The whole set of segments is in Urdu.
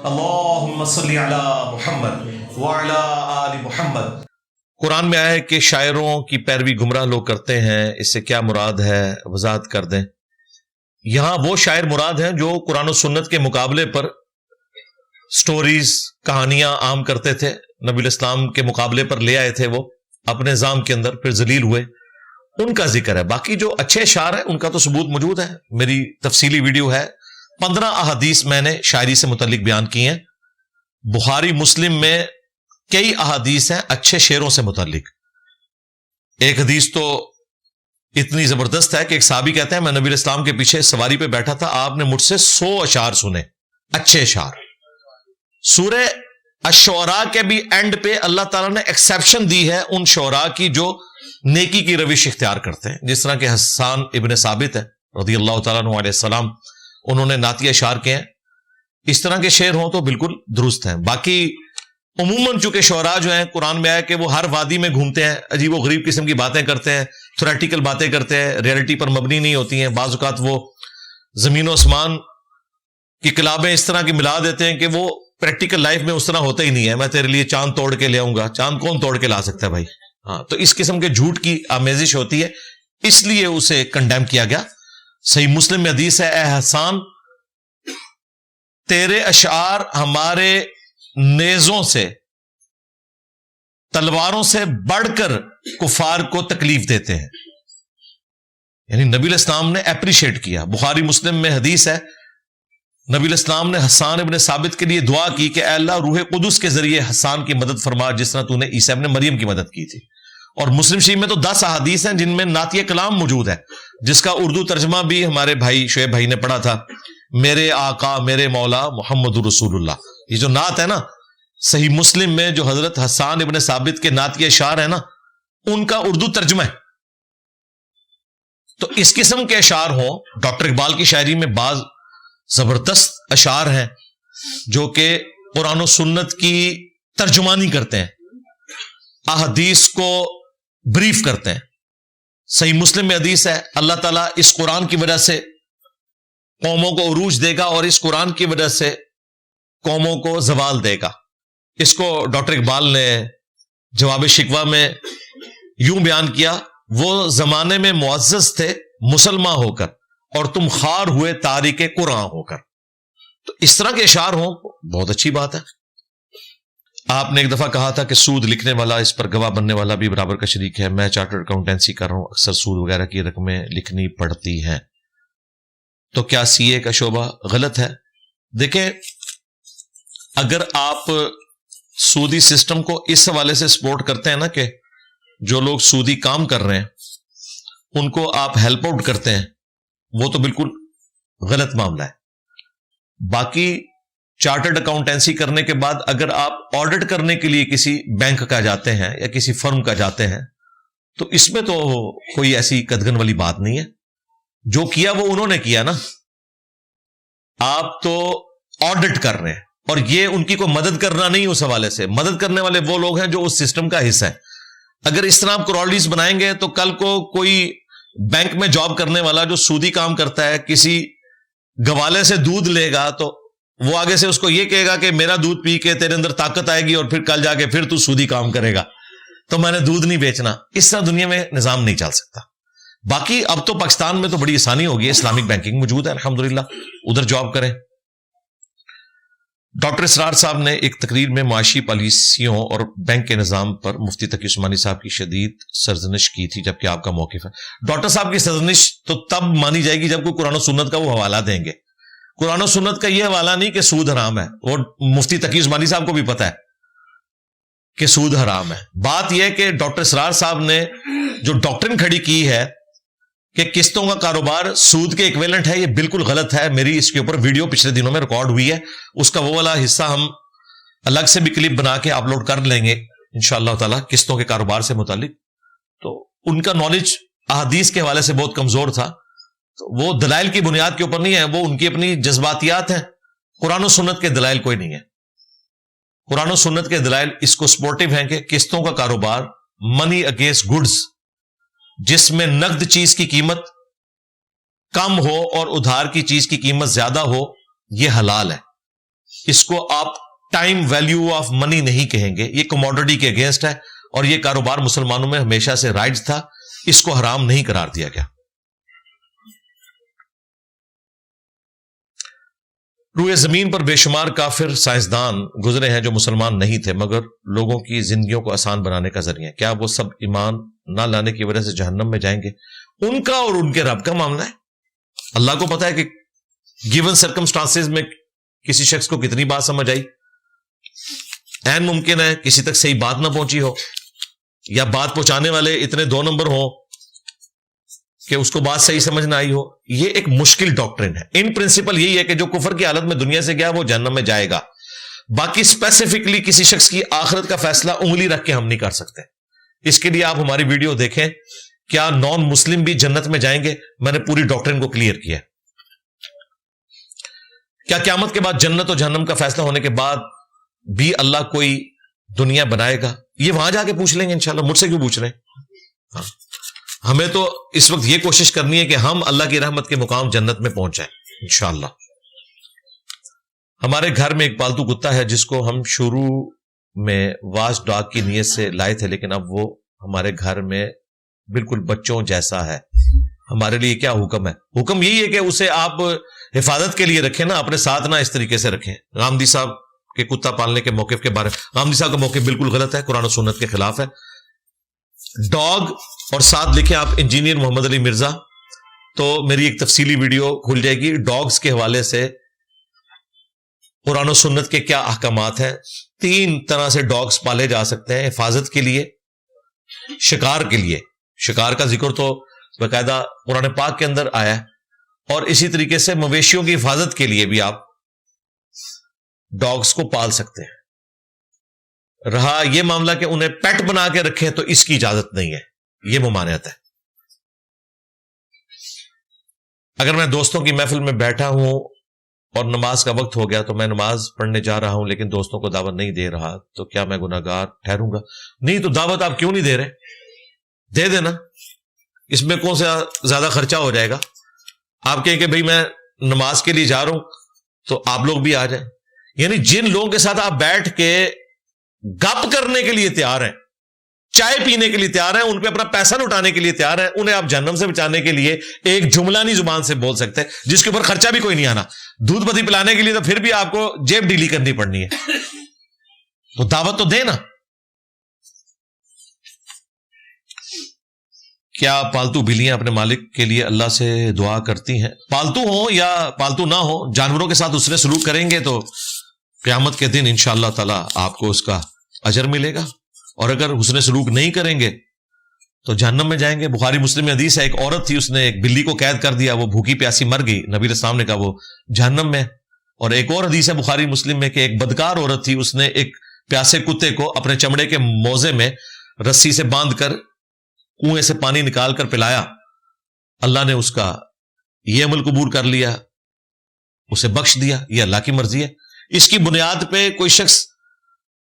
اللہم صلی علی محمد وعلی آل محمد۔ قرآن میں آیا ہے کہ شاعروں کی پیروی گمراہ لوگ کرتے ہیں، اس سے کیا مراد ہے وضاحت کر دیں۔ یہاں وہ شاعر مراد ہیں جو قرآن و سنت کے مقابلے پر سٹوریز کہانیاں عام کرتے تھے، نبی الاسلام کے مقابلے پر لے آئے تھے، وہ اپنے نظام کے اندر پھر ذلیل ہوئے، ان کا ذکر ہے۔ باقی جو اچھے اشعار ہیں ان کا تو ثبوت موجود ہے، میری تفصیلی ویڈیو ہے، 15 احادیث میں نے شاعری سے متعلق بیان کی ہیں۔ بخاری مسلم میں کئی احادیث ہیں اچھے شعروں سے متعلق۔ ایک حدیث تو اتنی زبردست ہے کہ ایک صحابی کہتے ہیں میں نبی الاسلام کے پیچھے سواری پہ بیٹھا تھا، آپ نے مجھ سے 100 اشعار سنے، اچھے اشعار۔ سورہ الشعراء کے بھی اینڈ پہ اللہ تعالیٰ نے ایکسیپشن دی ہے ان شعراء کی جو نیکی کی روش اختیار کرتے ہیں، جس طرح کہ حسان ابن ثابت ہے رضی اللہ تعالیٰ عنہ علیہ السلام، انہوں نے نعتیہ اشعار کے ہیں۔ اس طرح کے شعر ہوں تو بالکل درست ہیں۔ باقی عموماً چونکہ شعراء جو ہیں قرآن میں آیا کہ وہ ہر وادی میں گھومتے ہیں، عجیب و غریب قسم کی باتیں کرتے ہیں، تھیوریٹیکل باتیں کرتے ہیں، ریئلٹی پر مبنی نہیں ہوتی ہیں۔ بعض اوقات وہ زمین و آسمان کی کلابیں اس طرح کی ملا دیتے ہیں کہ وہ پریکٹیکل لائف میں اس طرح ہوتا ہی نہیں ہے۔ میں تیرے لیے چاند توڑ کے لے آؤں گا، چاند کون توڑ کے لا سکتا ہے بھائی؟ ہاں، تو اس قسم کے جھوٹ کی آمیزش ہوتی ہے، اس لیے اسے کنڈیم کیا گیا۔ صحیح مسلم میں حدیث ہے، اے حسان تیرے اشعار ہمارے نیزوں سے، تلواروں سے بڑھ کر کفار کو تکلیف دیتے ہیں۔ یعنی نبی الاسلام نے اپریشیٹ کیا۔ بخاری مسلم میں حدیث ہے، نبی الاسلام نے حسان ابن ثابت کے لیے دعا کی کہ اے اللہ روح قدس کے ذریعے حسان کی مدد فرما جس طرح تو نے عیسیٰ ابن مریم کی مدد کی تھی۔ اور مسلم شریف میں تو 10 احادیث ہیں جن میں نعتیہ کلام موجود ہے، جس کا اردو ترجمہ بھی ہمارے بھائی شعیب بھائی نے پڑھا تھا، میرے آقا میرے مولا محمد رسول اللہ۔ یہ جو نعت ہے نا، صحیح مسلم میں جو حضرت حسان ابن ثابت کے نعتیہ اشعار ہیں نا، ان کا اردو ترجمہ ہے۔ تو اس قسم کے اشعار ہوں، ڈاکٹر اقبال کی شاعری میں بعض زبردست اشعار ہیں جو کہ قرآن و سنت کی ترجمانی کرتے ہیں، احادیث کو بریف کرتے ہیں۔ صحیح مسلم میں حدیث ہے، اللہ تعالیٰ اس قرآن کی وجہ سے قوموں کو عروج دے گا اور اس قرآن کی وجہ سے قوموں کو زوال دے گا۔ اس کو ڈاکٹر اقبال نے جواب شکوہ میں یوں بیان کیا، وہ زمانے میں معزز تھے مسلمان ہو کر اور تم خار ہوئے تاریک قرآن ہو کر۔ تو اس طرح کے اشعار ہوں بہت اچھی بات ہے۔ آپ نے ایک دفعہ کہا تھا کہ سود لکھنے والا اس پر گواہ بننے والا بھی برابر کا شریک ہے۔ میں چارٹرڈ اکاؤنٹنسی کر رہا ہوں، اکثر سود وغیرہ کی رقمیں لکھنی پڑتی ہیں، تو کیا سی اے کا شعبہ غلط ہے؟ دیکھیں، اگر آپ سودی سسٹم کو اس حوالے سے سپورٹ کرتے ہیں نا کہ جو لوگ سودی کام کر رہے ہیں ان کو آپ ہیلپ آؤٹ کرتے ہیں، وہ تو بالکل غلط معاملہ ہے۔ باقی چارٹرڈ اکاؤنٹنسی کرنے کے بعد اگر آپ آڈٹ کرنے کے لیے کسی بینک کا جاتے ہیں یا کسی فرم کا جاتے ہیں تو اس میں تو کوئی ایسی قدغن والی بات نہیں ہے۔ جو کیا وہ انہوں نے کیا نا، آپ تو آڈٹ کر رہے ہیں، اور یہ ان کی کوئی مدد کرنا نہیں۔ اس حوالے سے مدد کرنے والے وہ لوگ ہیں جو اس سسٹم کا حصہ ہے۔ اگر اس طرح آپ کرالٹیز بنائیں گے تو کل کو کوئی بینک میں جاب کرنے والا جو سودی کام کرتا ہے کسی گوالے سے دودھ لے گا تو وہ آگے سے اس کو یہ کہے گا کہ میرا دودھ پی کے تیرے اندر طاقت آئے گی اور پھر کل جا کے پھر تو سودی کام کرے گا، تو میں نے دودھ نہیں بیچنا۔ اس طرح دنیا میں نظام نہیں چل سکتا۔ باقی اب تو پاکستان میں تو بڑی آسانی ہوگی ہے، اسلامک بینکنگ موجود ہے الحمدللہ، ادھر جاب کریں۔ ڈاکٹر اسرار صاحب نے ایک تقریر میں معاشی پالیسیوں اور بینک کے نظام پر مفتی تقی عثمانی صاحب کی شدید سرزنش کی تھی، جبکہ آپ کا موقف ہے۔ ڈاکٹر صاحب کی سرزنش تو تب مانی جائے گی جب کوئی قرآن و سنت کا وہ حوالہ دیں گے۔ قرآن و سنت کا یہ حوالہ نہیں کہ سود حرام ہے، اور مفتی تقی عثمانی صاحب کو بھی پتا ہے کہ سود حرام ہے۔ بات یہ ہے کہ ڈاکٹر اسرار صاحب نے جو ڈاکٹرن کھڑی کی ہے کہ قسطوں کا کاروبار سود کے ایکویلنٹ ہے، یہ بالکل غلط ہے۔ میری اس کے اوپر ویڈیو پچھلے دنوں میں ریکارڈ ہوئی ہے، اس کا وہ والا حصہ ہم الگ سے بھی کلپ بنا کے اپلوڈ کر لیں گے انشاءاللہ تعالی قسطوں کے کاروبار سے متعلق۔ تو ان کا نالج احادیث کے حوالے سے بہت کمزور تھا، تو وہ دلائل کی بنیاد کے اوپر نہیں ہے، وہ ان کی اپنی جذباتیات ہیں۔ قرآن و سنت کے دلائل کوئی نہیں ہے۔ قرآن و سنت کے دلائل اس کو سپورٹیو ہیں کہ قسطوں کا کاروبار، منی اگینسٹ گڈز، جس میں نقد چیز کی قیمت کم ہو اور ادھار کی چیز کی قیمت زیادہ ہو، یہ حلال ہے۔ اس کو آپ ٹائم ویلیو آف منی نہیں کہیں گے، یہ کموڈٹی کے اگینسٹ ہے، اور یہ کاروبار مسلمانوں میں ہمیشہ سے رائج تھا، اس کو حرام نہیں قرار دیا گیا۔ روئے زمین پر بے شمار کافر سائنسدان گزرے ہیں جو مسلمان نہیں تھے، مگر لوگوں کی زندگیوں کو آسان بنانے کا ذریعہ۔ کیا وہ سب ایمان نہ لانے کی وجہ سے جہنم میں جائیں گے؟ ان کا اور ان کے رب کا معاملہ ہے۔ اللہ کو پتا ہے کہ گیون سرکمسٹانسز میں کسی شخص کو کتنی بات سمجھ آئی۔ عین ممکن ہے کسی تک صحیح بات نہ پہنچی ہو، یا بات پہنچانے والے اتنے 2 نمبر ہوں کہ اس کو بات صحیح سمجھ نہ آئی ہو۔ یہ ایک مشکل ڈاکٹرن ہے۔ ان پرنسپل یہی ہے کہ جو کفر کی حالت میں دنیا سے گیا وہ جہنم میں جائے گا۔ باقی اسپیسیفکلی کسی شخص کی آخرت کا فیصلہ انگلی رکھ کے ہم نہیں کر سکتے۔ اس کے لیے آپ ہماری ویڈیو دیکھیں، کیا نان مسلم بھی جنت میں جائیں گے؟ میں نے پوری ڈاکٹرن کو کلیئر کیا۔ کیا قیامت کے بعد جنت اور جہنم کا فیصلہ ہونے کے بعد بھی اللہ کوئی دنیا بنائے گا؟ یہ وہاں جا کے پوچھ لیں گے انشاءاللہ، مجھ سے کیوں پوچھ رہے ہیں؟ ہمیں تو اس وقت یہ کوشش کرنی ہے کہ ہم اللہ کی رحمت کے مقام جنت میں پہنچ جائیں انشاءاللہ۔ ہمارے گھر میں ایک پالتو کتا ہے جس کو ہم شروع میں واچ ڈاگ کی نیت سے لائے تھے، لیکن اب وہ ہمارے گھر میں بالکل بچوں جیسا ہے۔ ہمارے لیے کیا حکم ہے؟ حکم یہی ہے کہ اسے آپ حفاظت کے لیے رکھیں نا، اپنے ساتھ نہ اس طریقے سے رکھیں۔ غامدی صاحب کے کتا پالنے کے موقف کے بارے میں، غامدی صاحب کا موقف بالکل غلط ہے، قرآن و سنت کے خلاف ہے۔ ڈاگ اور ساتھ لکھیں آپ انجینئر محمد علی مرزا، تو میری ایک تفصیلی ویڈیو کھل جائے گی ڈاگز کے حوالے سے، قرآن و سنت کے کیا احکامات ہیں۔ 3 طرح سے ڈاگز پالے جا سکتے ہیں، حفاظت کے لیے، شکار کے لیے، شکار کا ذکر تو باقاعدہ قرآن پاک کے اندر آیا ہے، اور اسی طریقے سے مویشیوں کی حفاظت کے لیے بھی آپ ڈاگز کو پال سکتے ہیں۔ رہا یہ معاملہ کہ انہیں پیٹ بنا کے رکھیں تو اس کی اجازت نہیں ہے، یہ ممانعت ہے۔ اگر میں دوستوں کی محفل میں بیٹھا ہوں اور نماز کا وقت ہو گیا تو میں نماز پڑھنے جا رہا ہوں لیکن دوستوں کو دعوت نہیں دے رہا، تو کیا میں گناہگار ٹھہروں گا؟ نہیں، تو دعوت آپ کیوں نہیں دے رہے؟ دے دینا، اس میں کون سا زیادہ خرچہ ہو جائے گا؟ آپ کہیں کہ بھئی میں نماز کے لیے جا رہا ہوں تو آپ لوگ بھی آ جائیں۔ یعنی جن لوگوں کے ساتھ آپ بیٹھ کے گپ کرنے کے لیے تیار ہیں، چائے پینے کے لیے تیار ہیں، ان پہ اپنا پیسہ لٹانے کے لیے تیار ہیں، انہیں آپ جہنم سے بچانے کے لیے ایک جملہ نہیں زبان سے بول سکتے جس کے اوپر خرچہ بھی کوئی نہیں آنا۔ دودھ پتی پلانے کے لیے تو پھر بھی آپ کو جیب ڈیلی کرنی پڑنی ہے، تو دعوت تو دے نا۔ کیا پالتو بلیاں اپنے مالک کے لیے اللہ سے دعا کرتی ہیں؟ پالتو ہوں یا پالتو نہ ہو، جانوروں کے ساتھ اس نے سلوک کریں گے تو قیامت کے دن انشاءاللہ تعالی آپ کو اس کا اجر ملے گا، اور اگر حسن سلوک نہیں کریں گے تو جہنم میں جائیں گے۔ بخاری مسلم میں حدیث ہے، ایک عورت تھی، اس نے ایک بلی کو قید کر دیا، وہ بھوکی پیاسی مر گئی، نبی علیہ السلام نے کہا وہ جہنم میں۔ اور ایک اور حدیث ہے بخاری مسلم میں کہ ایک بدکار عورت تھی، اس نے ایک پیاسے کتے کو اپنے چمڑے کے موزے میں رسی سے باندھ کر کنویں سے پانی نکال کر پلایا، اللہ نے اس کا یہ عمل قبول کر لیا، اسے بخش دیا۔ یہ اللہ کی مرضی ہے۔ اس کی بنیاد پہ کوئی شخص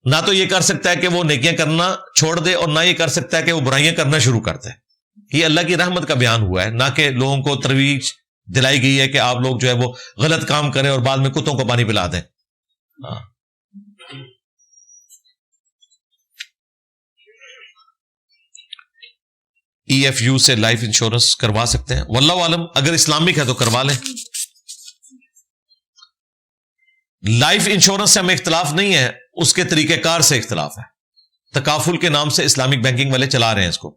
نہ تو یہ کر سکتا ہے کہ وہ نیکیاں کرنا چھوڑ دے، اور نہ یہ کر سکتا ہے کہ وہ برائیاں کرنا شروع کر دے۔ یہ اللہ کی رحمت کا بیان ہوا ہے، نہ کہ لوگوں کو ترویج دلائی گئی ہے کہ آپ لوگ جو ہے وہ غلط کام کریں اور بعد میں کتوں کو پانی پلا دیں۔ ای ایف یو سے لائف انشورنس کروا سکتے ہیں؟ واللہ عالم، اگر اسلامک ہے تو کروا لیں۔ لائف انشورنس سے ہمیں اختلاف نہیں ہے، اس کے طریقہ کار سے اختلاف ہے۔ تکافل کے نام سے اسلامک بینکنگ والے چلا رہے ہیں اس کو۔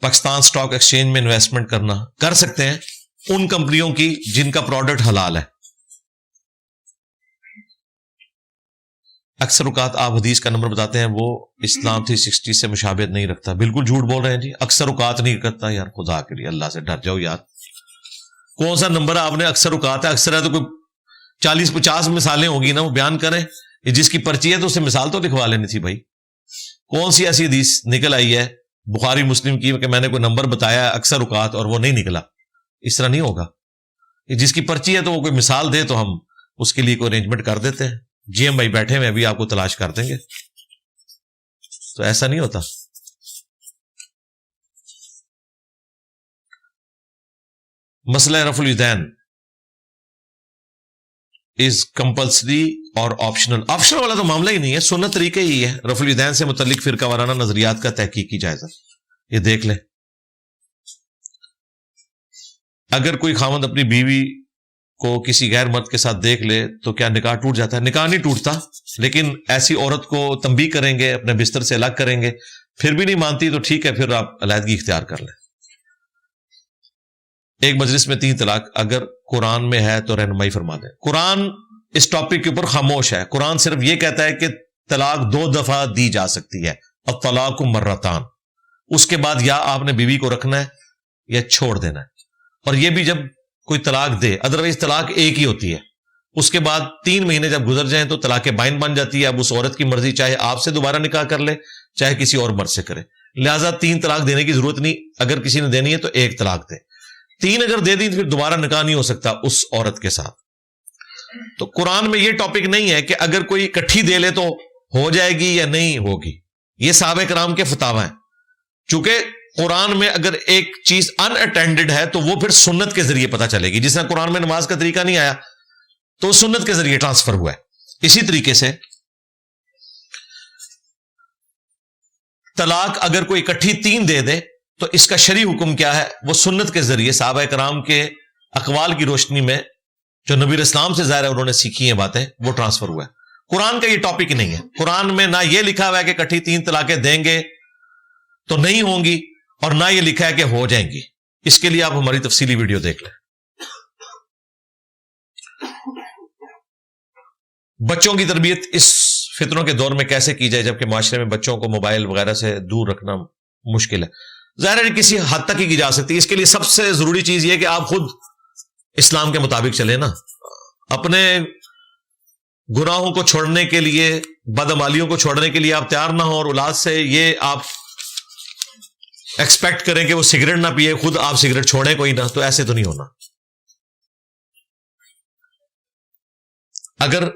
پاکستان سٹاک ایکسچینج میں انویسٹمنٹ کرنا کر سکتے ہیں ان کمپنیوں کی جن کا پروڈکٹ حلال ہے۔ اکثر اوقات آپ حدیث کا نمبر بتاتے ہیں وہ اسلام 360 سے مشابہت نہیں رکھتا۔ بالکل جھوٹ بول رہے ہیں جی، اکثر اوقات نہیں کرتا۔ یار خدا کے لیے اللہ سے ڈر جاؤ یار، کون سا نمبر آپ نے اکثر اوقات ہے؟ اکثر ہے تو کوئی 40-50 مثالیں ہوگی نا، وہ بیان کریں۔ جس کی پرچی ہے تو اسے مثال تو لکھوا لینی تھی بھائی۔ کون سی ایسی حدیث نکل آئی ہے بخاری مسلم کی کہ میں نے کوئی نمبر بتایا اکثر اوقات اور وہ نہیں نکلا؟ اس طرح نہیں ہوگا۔ جس کی پرچی ہے تو وہ کوئی مثال دے تو ہم اس کے لیے کوئی ارینجمنٹ کر دیتے ہیں۔ جی ایم بھائی بیٹھے ہوئے ابھی آپ کو تلاش کر دیں گے، تو ایسا نہیں ہوتا۔ مسئلہ رفع الیدین، از کمپلسری اور آپشنل. آپشنل والا تو معاملہ ہی نہیں ہے, سنت طریقے ہی ہے. رفع الیدین سے متعلق فرقہ وارانہ نظریات کا تحقیقی جائزہ یہ دیکھ لیں. اگر کوئی خاوند اپنی بیوی کو کسی غیر مرد کے ساتھ دیکھ لے تو کیا نکاح ٹوٹ جاتا ہے؟ نکاح نہیں ٹوٹتا, لیکن ایسی عورت کو تنبیہ کریں گے, اپنے بستر سے الگ کریں گے, پھر بھی نہیں مانتی تو ٹھیک ہے, پھر آپ علیحدگی اختیار کر لیں. ایک مجلس میں 3 طلاق اگر قرآن میں ہے تو رہنمائی فرما دیں. قرآن اس ٹاپک کے اوپر خاموش ہے. قرآن صرف یہ کہتا ہے کہ طلاق 2 دفعہ دی جا سکتی ہے, الطلاق مرتان. اس کے بعد یا آپ نے بیوی کو رکھنا ہے یا چھوڑ دینا ہے, اور یہ بھی جب کوئی طلاق دے, ادروائز طلاق ایک ہی ہوتی ہے. اس کے بعد 3 مہینے جب گزر جائیں تو طلاق بائن بن جاتی ہے. اب اس عورت کی مرضی, چاہے آپ سے دوبارہ نکاح کر لے چاہے کسی اور مرد سے کرے. لہٰذا 3 طلاق دینے کی ضرورت نہیں. اگر کسی نے دینی ہے تو 1 طلاق دے. 3 اگر دے دی تو پھر دوبارہ نکاح نہیں ہو سکتا اس عورت کے ساتھ. تو قرآن میں یہ ٹاپک نہیں ہے کہ اگر کوئی اکٹھی دے لے تو ہو جائے گی یا نہیں ہوگی. یہ صحابہ کرام کے فتاوی ہیں. چونکہ قرآن میں اگر ایک چیز ان اٹینڈڈ ہے تو وہ پھر سنت کے ذریعے پتہ چلے گی. جس طرح قرآن میں نماز کا طریقہ نہیں آیا تو سنت کے ذریعے ٹرانسفر ہوا ہے. اسی طریقے سے طلاق اگر کوئی اکٹھی 3 دے دے تو اس کا شرعی حکم کیا ہے؟ وہ سنت کے ذریعے صحابہ کرام کے اقوال کی روشنی میں جو نبی اسلام سے ظاہر ہے انہوں نے سیکھی ہیں باتیں, وہ ٹرانسفر ہوا ہے. قرآن کا یہ ٹاپک نہیں ہے. قرآن میں نہ یہ لکھا ہوا ہے کہ اکٹھی 3 طلاقیں دیں گے تو نہیں ہوں گی, اور نہ یہ لکھا ہے کہ ہو جائیں گی. اس کے لیے آپ ہماری تفصیلی ویڈیو دیکھ لیں. بچوں کی تربیت اس فتنوں کے دور میں کیسے کی جائے جبکہ معاشرے میں بچوں کو موبائل وغیرہ سے دور رکھنا مشکل ہے؟ ظاہر ہے کسی حد تک ہی کی جا سکتی ہے. اس کے لیے سب سے ضروری چیز یہ کہ آپ خود اسلام کے مطابق چلیں نا. اپنے گناہوں کو چھوڑنے کے لیے, بدعمالیوں کو چھوڑنے کے لیے آپ تیار نہ ہوں, اور اولاد سے یہ آپ ایکسپیکٹ کریں کہ وہ سگریٹ نہ پیے, خود آپ سگریٹ چھوڑیں کوئی نہ, تو ایسے تو نہیں ہونا. اگر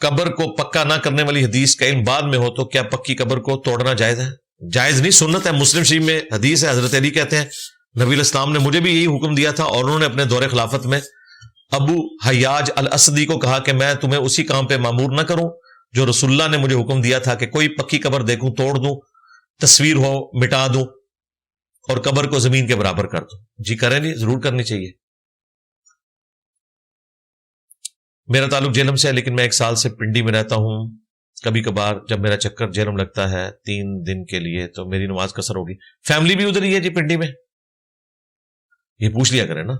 قبر کو پکا نہ کرنے والی حدیث کا علم بعد میں ہو تو کیا پکی قبر کو توڑنا جائز ہے؟ جائز نہیں, سنت ہے. مسلم شریف میں حدیث ہے, حضرت علی کہتے ہیں نبی الاسلام نے مجھے بھی یہی حکم دیا تھا, اور انہوں نے اپنے دور خلافت میں ابو حیاج الاسدی کو کہا کہ میں تمہیں اسی کام پہ مامور نہ کروں جو رسول اللہ نے مجھے حکم دیا تھا کہ کوئی پکی قبر دیکھوں توڑ دوں, تصویر ہو مٹا دوں, اور قبر کو زمین کے برابر کر دوں. جی کریں نہیں, ضرور کرنی چاہیے. میرا تعلق جہلم سے ہے لیکن میں 1 سال سے پنڈی میں رہتا ہوں. کبھی کبھار جب میرا چکر جہلم لگتا ہے 3 دن کے لیے تو میری نماز قصر ہوگی. فیملی بھی ادھر ہی ہے جی پنڈی میں, یہ پوچھ لیا کریں نا.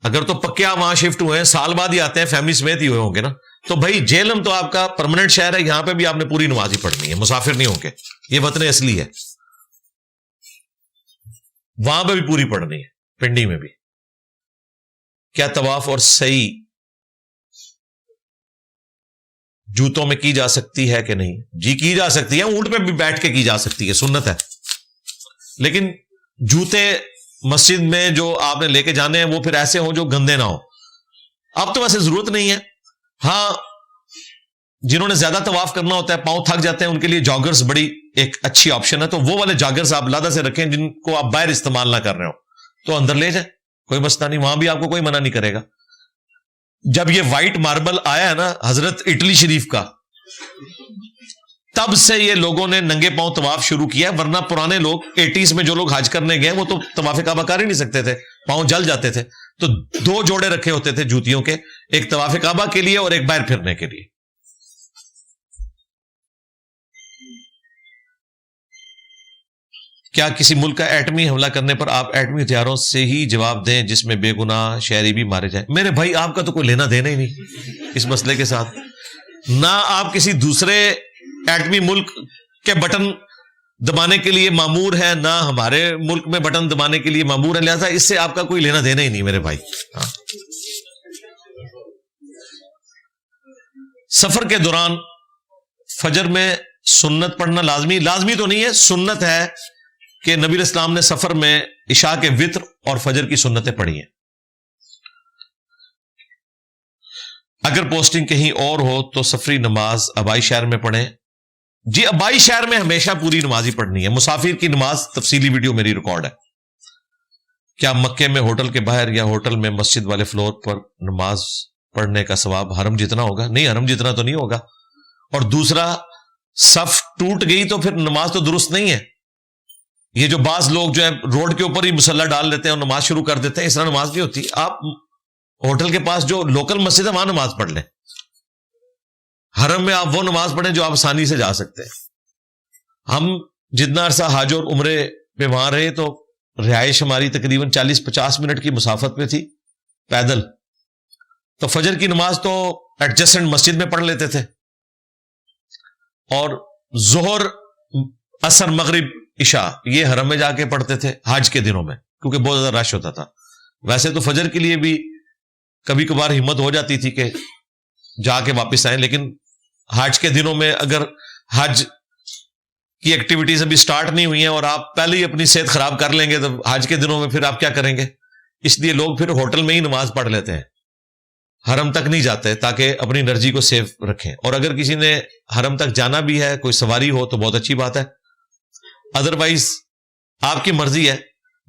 اگر تو پکے آپ وہاں شفٹ ہوئے ہیں, سال بعد ہی آتے ہیں, فیملی سمیت ہی ہوئے ہوں گے نا, تو بھائی جہلم تو آپ کا پرماننٹ شہر ہے, یہاں پہ بھی آپ نے پوری نماز ہی پڑھنی ہے, مسافر نہیں ہوں گے. یہ وطن اصلی ہے, وہاں پہ بھی پوری پڑھنی ہے, پنڈی میں بھی. کیا طواف اور سعی جوتوں میں کی جا سکتی ہے کہ نہیں؟ جی کی جا سکتی ہے, اونٹ پہ بھی بیٹھ کے کی جا سکتی ہے, سنت ہے. لیکن جوتے مسجد میں جو آپ نے لے کے جانے ہیں وہ پھر ایسے ہوں جو گندے نہ ہوں. اب تو ویسے ضرورت نہیں ہے. ہاں جنہوں نے زیادہ طواف کرنا ہوتا ہے, پاؤں تھک جاتے ہیں, ان کے لیے جاگرز بڑی ایک اچھی آپشن ہے. تو وہ والے جاگرز آپ لادہ سے رکھیں جن کو آپ باہر استعمال نہ کر رہے ہو, تو اندر لے جائیں, کوئی مسئلہ نہیں, وہاں بھی آپ کو کوئی منع نہیں کرے گا. جب یہ وائٹ ماربل آیا ہے نا حضرت اٹلی شریف کا, تب سے یہ لوگوں نے ننگے پاؤں طواف شروع کیا ہے. ورنہ پرانے لوگ 80s میں جو لوگ حج کرنے گئے وہ تو طواف کعبہ کر ہی نہیں سکتے تھے, پاؤں جل جاتے تھے. تو 2 جوڑے رکھے ہوتے تھے جوتیوں کے, ایک طواف کعبہ کے لیے اور ایک باہر پھرنے کے لیے. کیا کسی ملک کا ایٹمی حملہ کرنے پر آپ ایٹمی ہتھیاروں سے ہی جواب دیں جس میں بے گناہ شہری بھی مارے جائیں؟ میرے بھائی آپ کا تو کوئی لینا دینا ہی نہیں اس مسئلے کے ساتھ. نہ آپ کسی دوسرے ایٹمی ملک کے بٹن دبانے کے لیے مامور ہے, نہ ہمارے ملک میں بٹن دبانے کے لیے مامور ہے. لہذا اس سے آپ کا کوئی لینا دینا ہی نہیں میرے بھائی. ہاں. سفر کے دوران فجر میں سنت پڑھنا لازمی تو نہیں ہے, سنت ہے کہ نبی اسلام نے سفر میں عشاء کے وتر اور فجر کی سنتیں پڑھی ہیں. اگر پوسٹنگ کہیں اور ہو تو سفری نماز آبائی شہر میں پڑھیں. جی آبائی شہر میں ہمیشہ پوری نماز ہی پڑھنی ہے. مسافر کی نماز تفصیلی ویڈیو میری ریکارڈ ہے. کیا مکے میں ہوٹل کے باہر یا ہوٹل میں مسجد والے فلور پر نماز پڑھنے کا ثواب حرم جتنا ہوگا؟ نہیں، حرم جتنا تو نہیں ہوگا. اور دوسرا، صف ٹوٹ گئی تو پھر نماز تو درست نہیں ہے. یہ جو بعض لوگ جو ہے روڈ کے اوپر ہی مصلی ڈال لیتے ہیں اور نماز شروع کر دیتے ہیں، اس طرح نماز نہیں ہوتی. آپ ہوٹل کے پاس جو لوکل مسجد ہے وہاں نماز پڑھ لیں. حرم میں آپ وہ نماز پڑھیں جو آپ آسانی سے جا سکتے ہیں. ہم جتنا عرصہ حج اور عمرے پہ وہاں رہے تو رہائش ہماری تقریباً 40-50 منٹ کی مسافت پہ تھی پیدل. تو فجر کی نماز تو ایڈجسٹنٹ مسجد میں پڑھ لیتے تھے، اور ظہر، عصر، مغرب، عشاء یہ حرم میں جا کے پڑھتے تھے حج کے دنوں میں، کیونکہ بہت زیادہ رش ہوتا تھا. ویسے تو فجر کے لیے بھی کبھی کبھار ہمت ہو جاتی تھی کہ جا کے واپس آئیں، لیکن حج کے دنوں میں اگر حج کی ایکٹیویٹیز ابھی سٹارٹ نہیں ہوئی ہیں اور آپ پہلے ہی اپنی صحت خراب کر لیں گے تو حج کے دنوں میں پھر آپ کیا کریں گے؟ اس لیے لوگ پھر ہوٹل میں ہی نماز پڑھ لیتے ہیں، حرم تک نہیں جاتے تاکہ اپنی انرجی کو سیو رکھیں. اور اگر کسی نے حرم تک جانا بھی ہے، کوئی سواری ہو تو بہت اچھی بات ہے، ادروائز آپ کی مرضی ہے.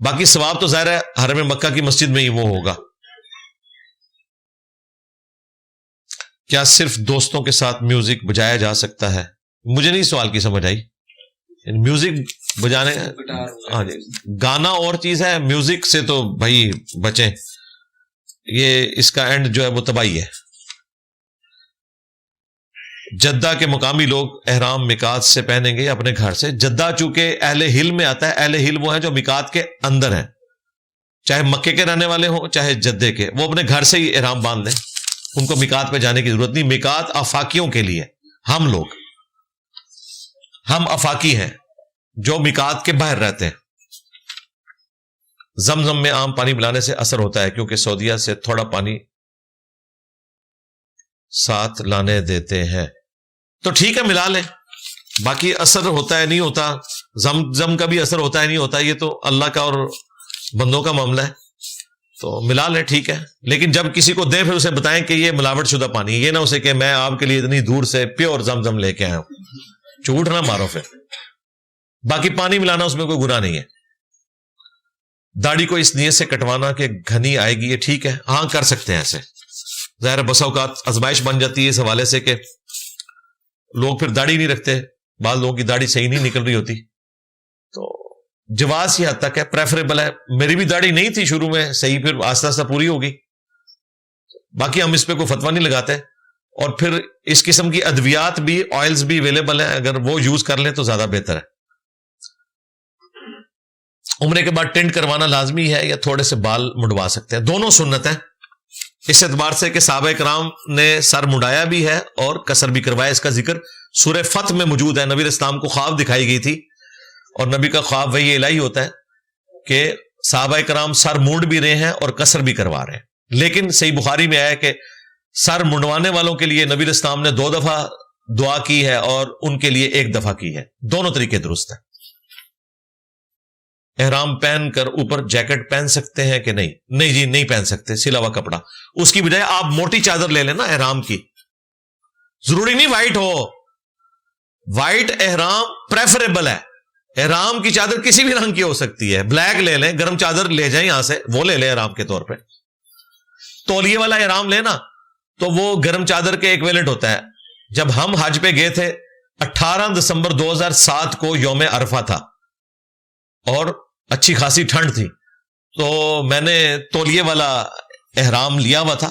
باقی ثواب تو ظاہر ہے حرم مکہ کی مسجد میں ہی وہ ہوگا. کیا صرف دوستوں کے ساتھ میوزک بجایا جا سکتا ہے؟ مجھے نہیں سوال کی سمجھ آئی. میوزک بجانے، ہاں جی، گانا اور چیز ہے، میوزک سے تو بھائی بچیں، یہ اس کا اینڈ جو ہے وہ تباہی ہے. جدہ کے مقامی لوگ احرام میقات سے پہنیں گے یا اپنے گھر سے؟ جدہ چونکہ اہل ہل میں آتا ہے، اہل ہل وہ ہیں جو میقات کے اندر ہیں، چاہے مکے کے رہنے والے ہوں چاہے جدے کے، وہ اپنے گھر سے ہی احرام باندھ لیں، ان کو میقات پہ جانے کی ضرورت نہیں. میقات آفاقیوں کے لیے، ہم آفاقی ہیں جو میقات کے باہر رہتے ہیں. زمزم میں عام پانی ملانے سے اثر ہوتا ہے کیونکہ سعودیہ سے تھوڑا پانی ساتھ لانے دیتے ہیں، تو ٹھیک ہے ملا لیں. باقی اثر ہوتا ہے نہیں ہوتا، زمزم کا بھی اثر ہوتا ہے نہیں ہوتا، یہ تو اللہ کا اور بندوں کا معاملہ ہے، تو ملا لیں ٹھیک ہے. لیکن جب کسی کو دیں پھر اسے بتائیں کہ یہ ملاوٹ شدہ پانی، یہ نہ اسے کہ میں آپ کے لیے اتنی دور سے پیور زمزم لے کے آیا ہوں. جھوٹ نہ مارو پھر. باقی پانی ملانا اس میں کوئی گناہ نہیں ہے. داڑھی کو اس نیت سے کٹوانا کہ گھنی آئے گی، یہ ٹھیک ہے، ہاں کر سکتے ہیں ایسے. ظاہر بس اوقات آزمائش بن جاتی ہے اس حوالے سے کہ لوگ پھر داڑھی نہیں رکھتے، بعض لوگوں کی داڑھی صحیح نہیں نکل رہی ہوتی، تو جواز ہی حد تک ہے، پریفریبل ہے. میری بھی داڑھی نہیں تھی شروع میں صحیح، پھر آہستہ آہستہ پوری ہوگی. باقی ہم اس پہ کوئی فتویٰ نہیں لگاتے. اور پھر اس قسم کی ادویات بھی، آئلز بھی اویلیبل ہیں، اگر وہ یوز کر لیں تو زیادہ بہتر ہے. عمرے کے بعد ٹینٹ کروانا لازمی ہے یا تھوڑے سے بال منڈوا سکتے ہیں؟ دونوں سنت ہیں، اس اعتبار سے کہ صحابہ کرام نے سر منڈایا بھی ہے اور قصر بھی کروایا. اس کا ذکر سورہ فتح میں موجود ہے. نبی علیہ السلام کو خواب دکھائی گئی تھی اور نبی کا خواب وہی الہی ہوتا ہے کہ صحابہ کرام سر مونڈ بھی رہے ہیں اور قصر بھی کروا رہے ہیں. لیکن صحیح بخاری میں آیا کہ سر منڈوانے والوں کے لیے نبی علیہ السلام نے 2 دفعہ دعا کی ہے اور ان کے لیے 1 دفعہ کی ہے. دونوں طریقے درست ہیں. احرام پہن کر اوپر جیکٹ پہن سکتے ہیں کہ نہیں؟ نہیں جی نہیں پہن سکتے، سلا ہوا کپڑا. اس کی بجائے آپ موٹی چادر لے لیں نا احرام کی. ضروری نہیں وائٹ ہو، وائٹ احرام پریفریبل ہے. احرام کی چادر کسی بھی رنگ کی ہو سکتی ہے، بلیک لے لیں، گرم چادر لے جائیں یہاں سے، وہ لے لیں احرام کے طور پہ. تولیے والا احرام لینا تو وہ گرم چادر کے ایکویلنٹ ہوتا ہے. جب ہم حج پہ گئے تھے 18 دسمبر 2007 کو یوم عرفہ تھا اور اچھی خاصی ٹھنڈ تھی، تو میں نے تولیے والا احرام لیا ہوا تھا،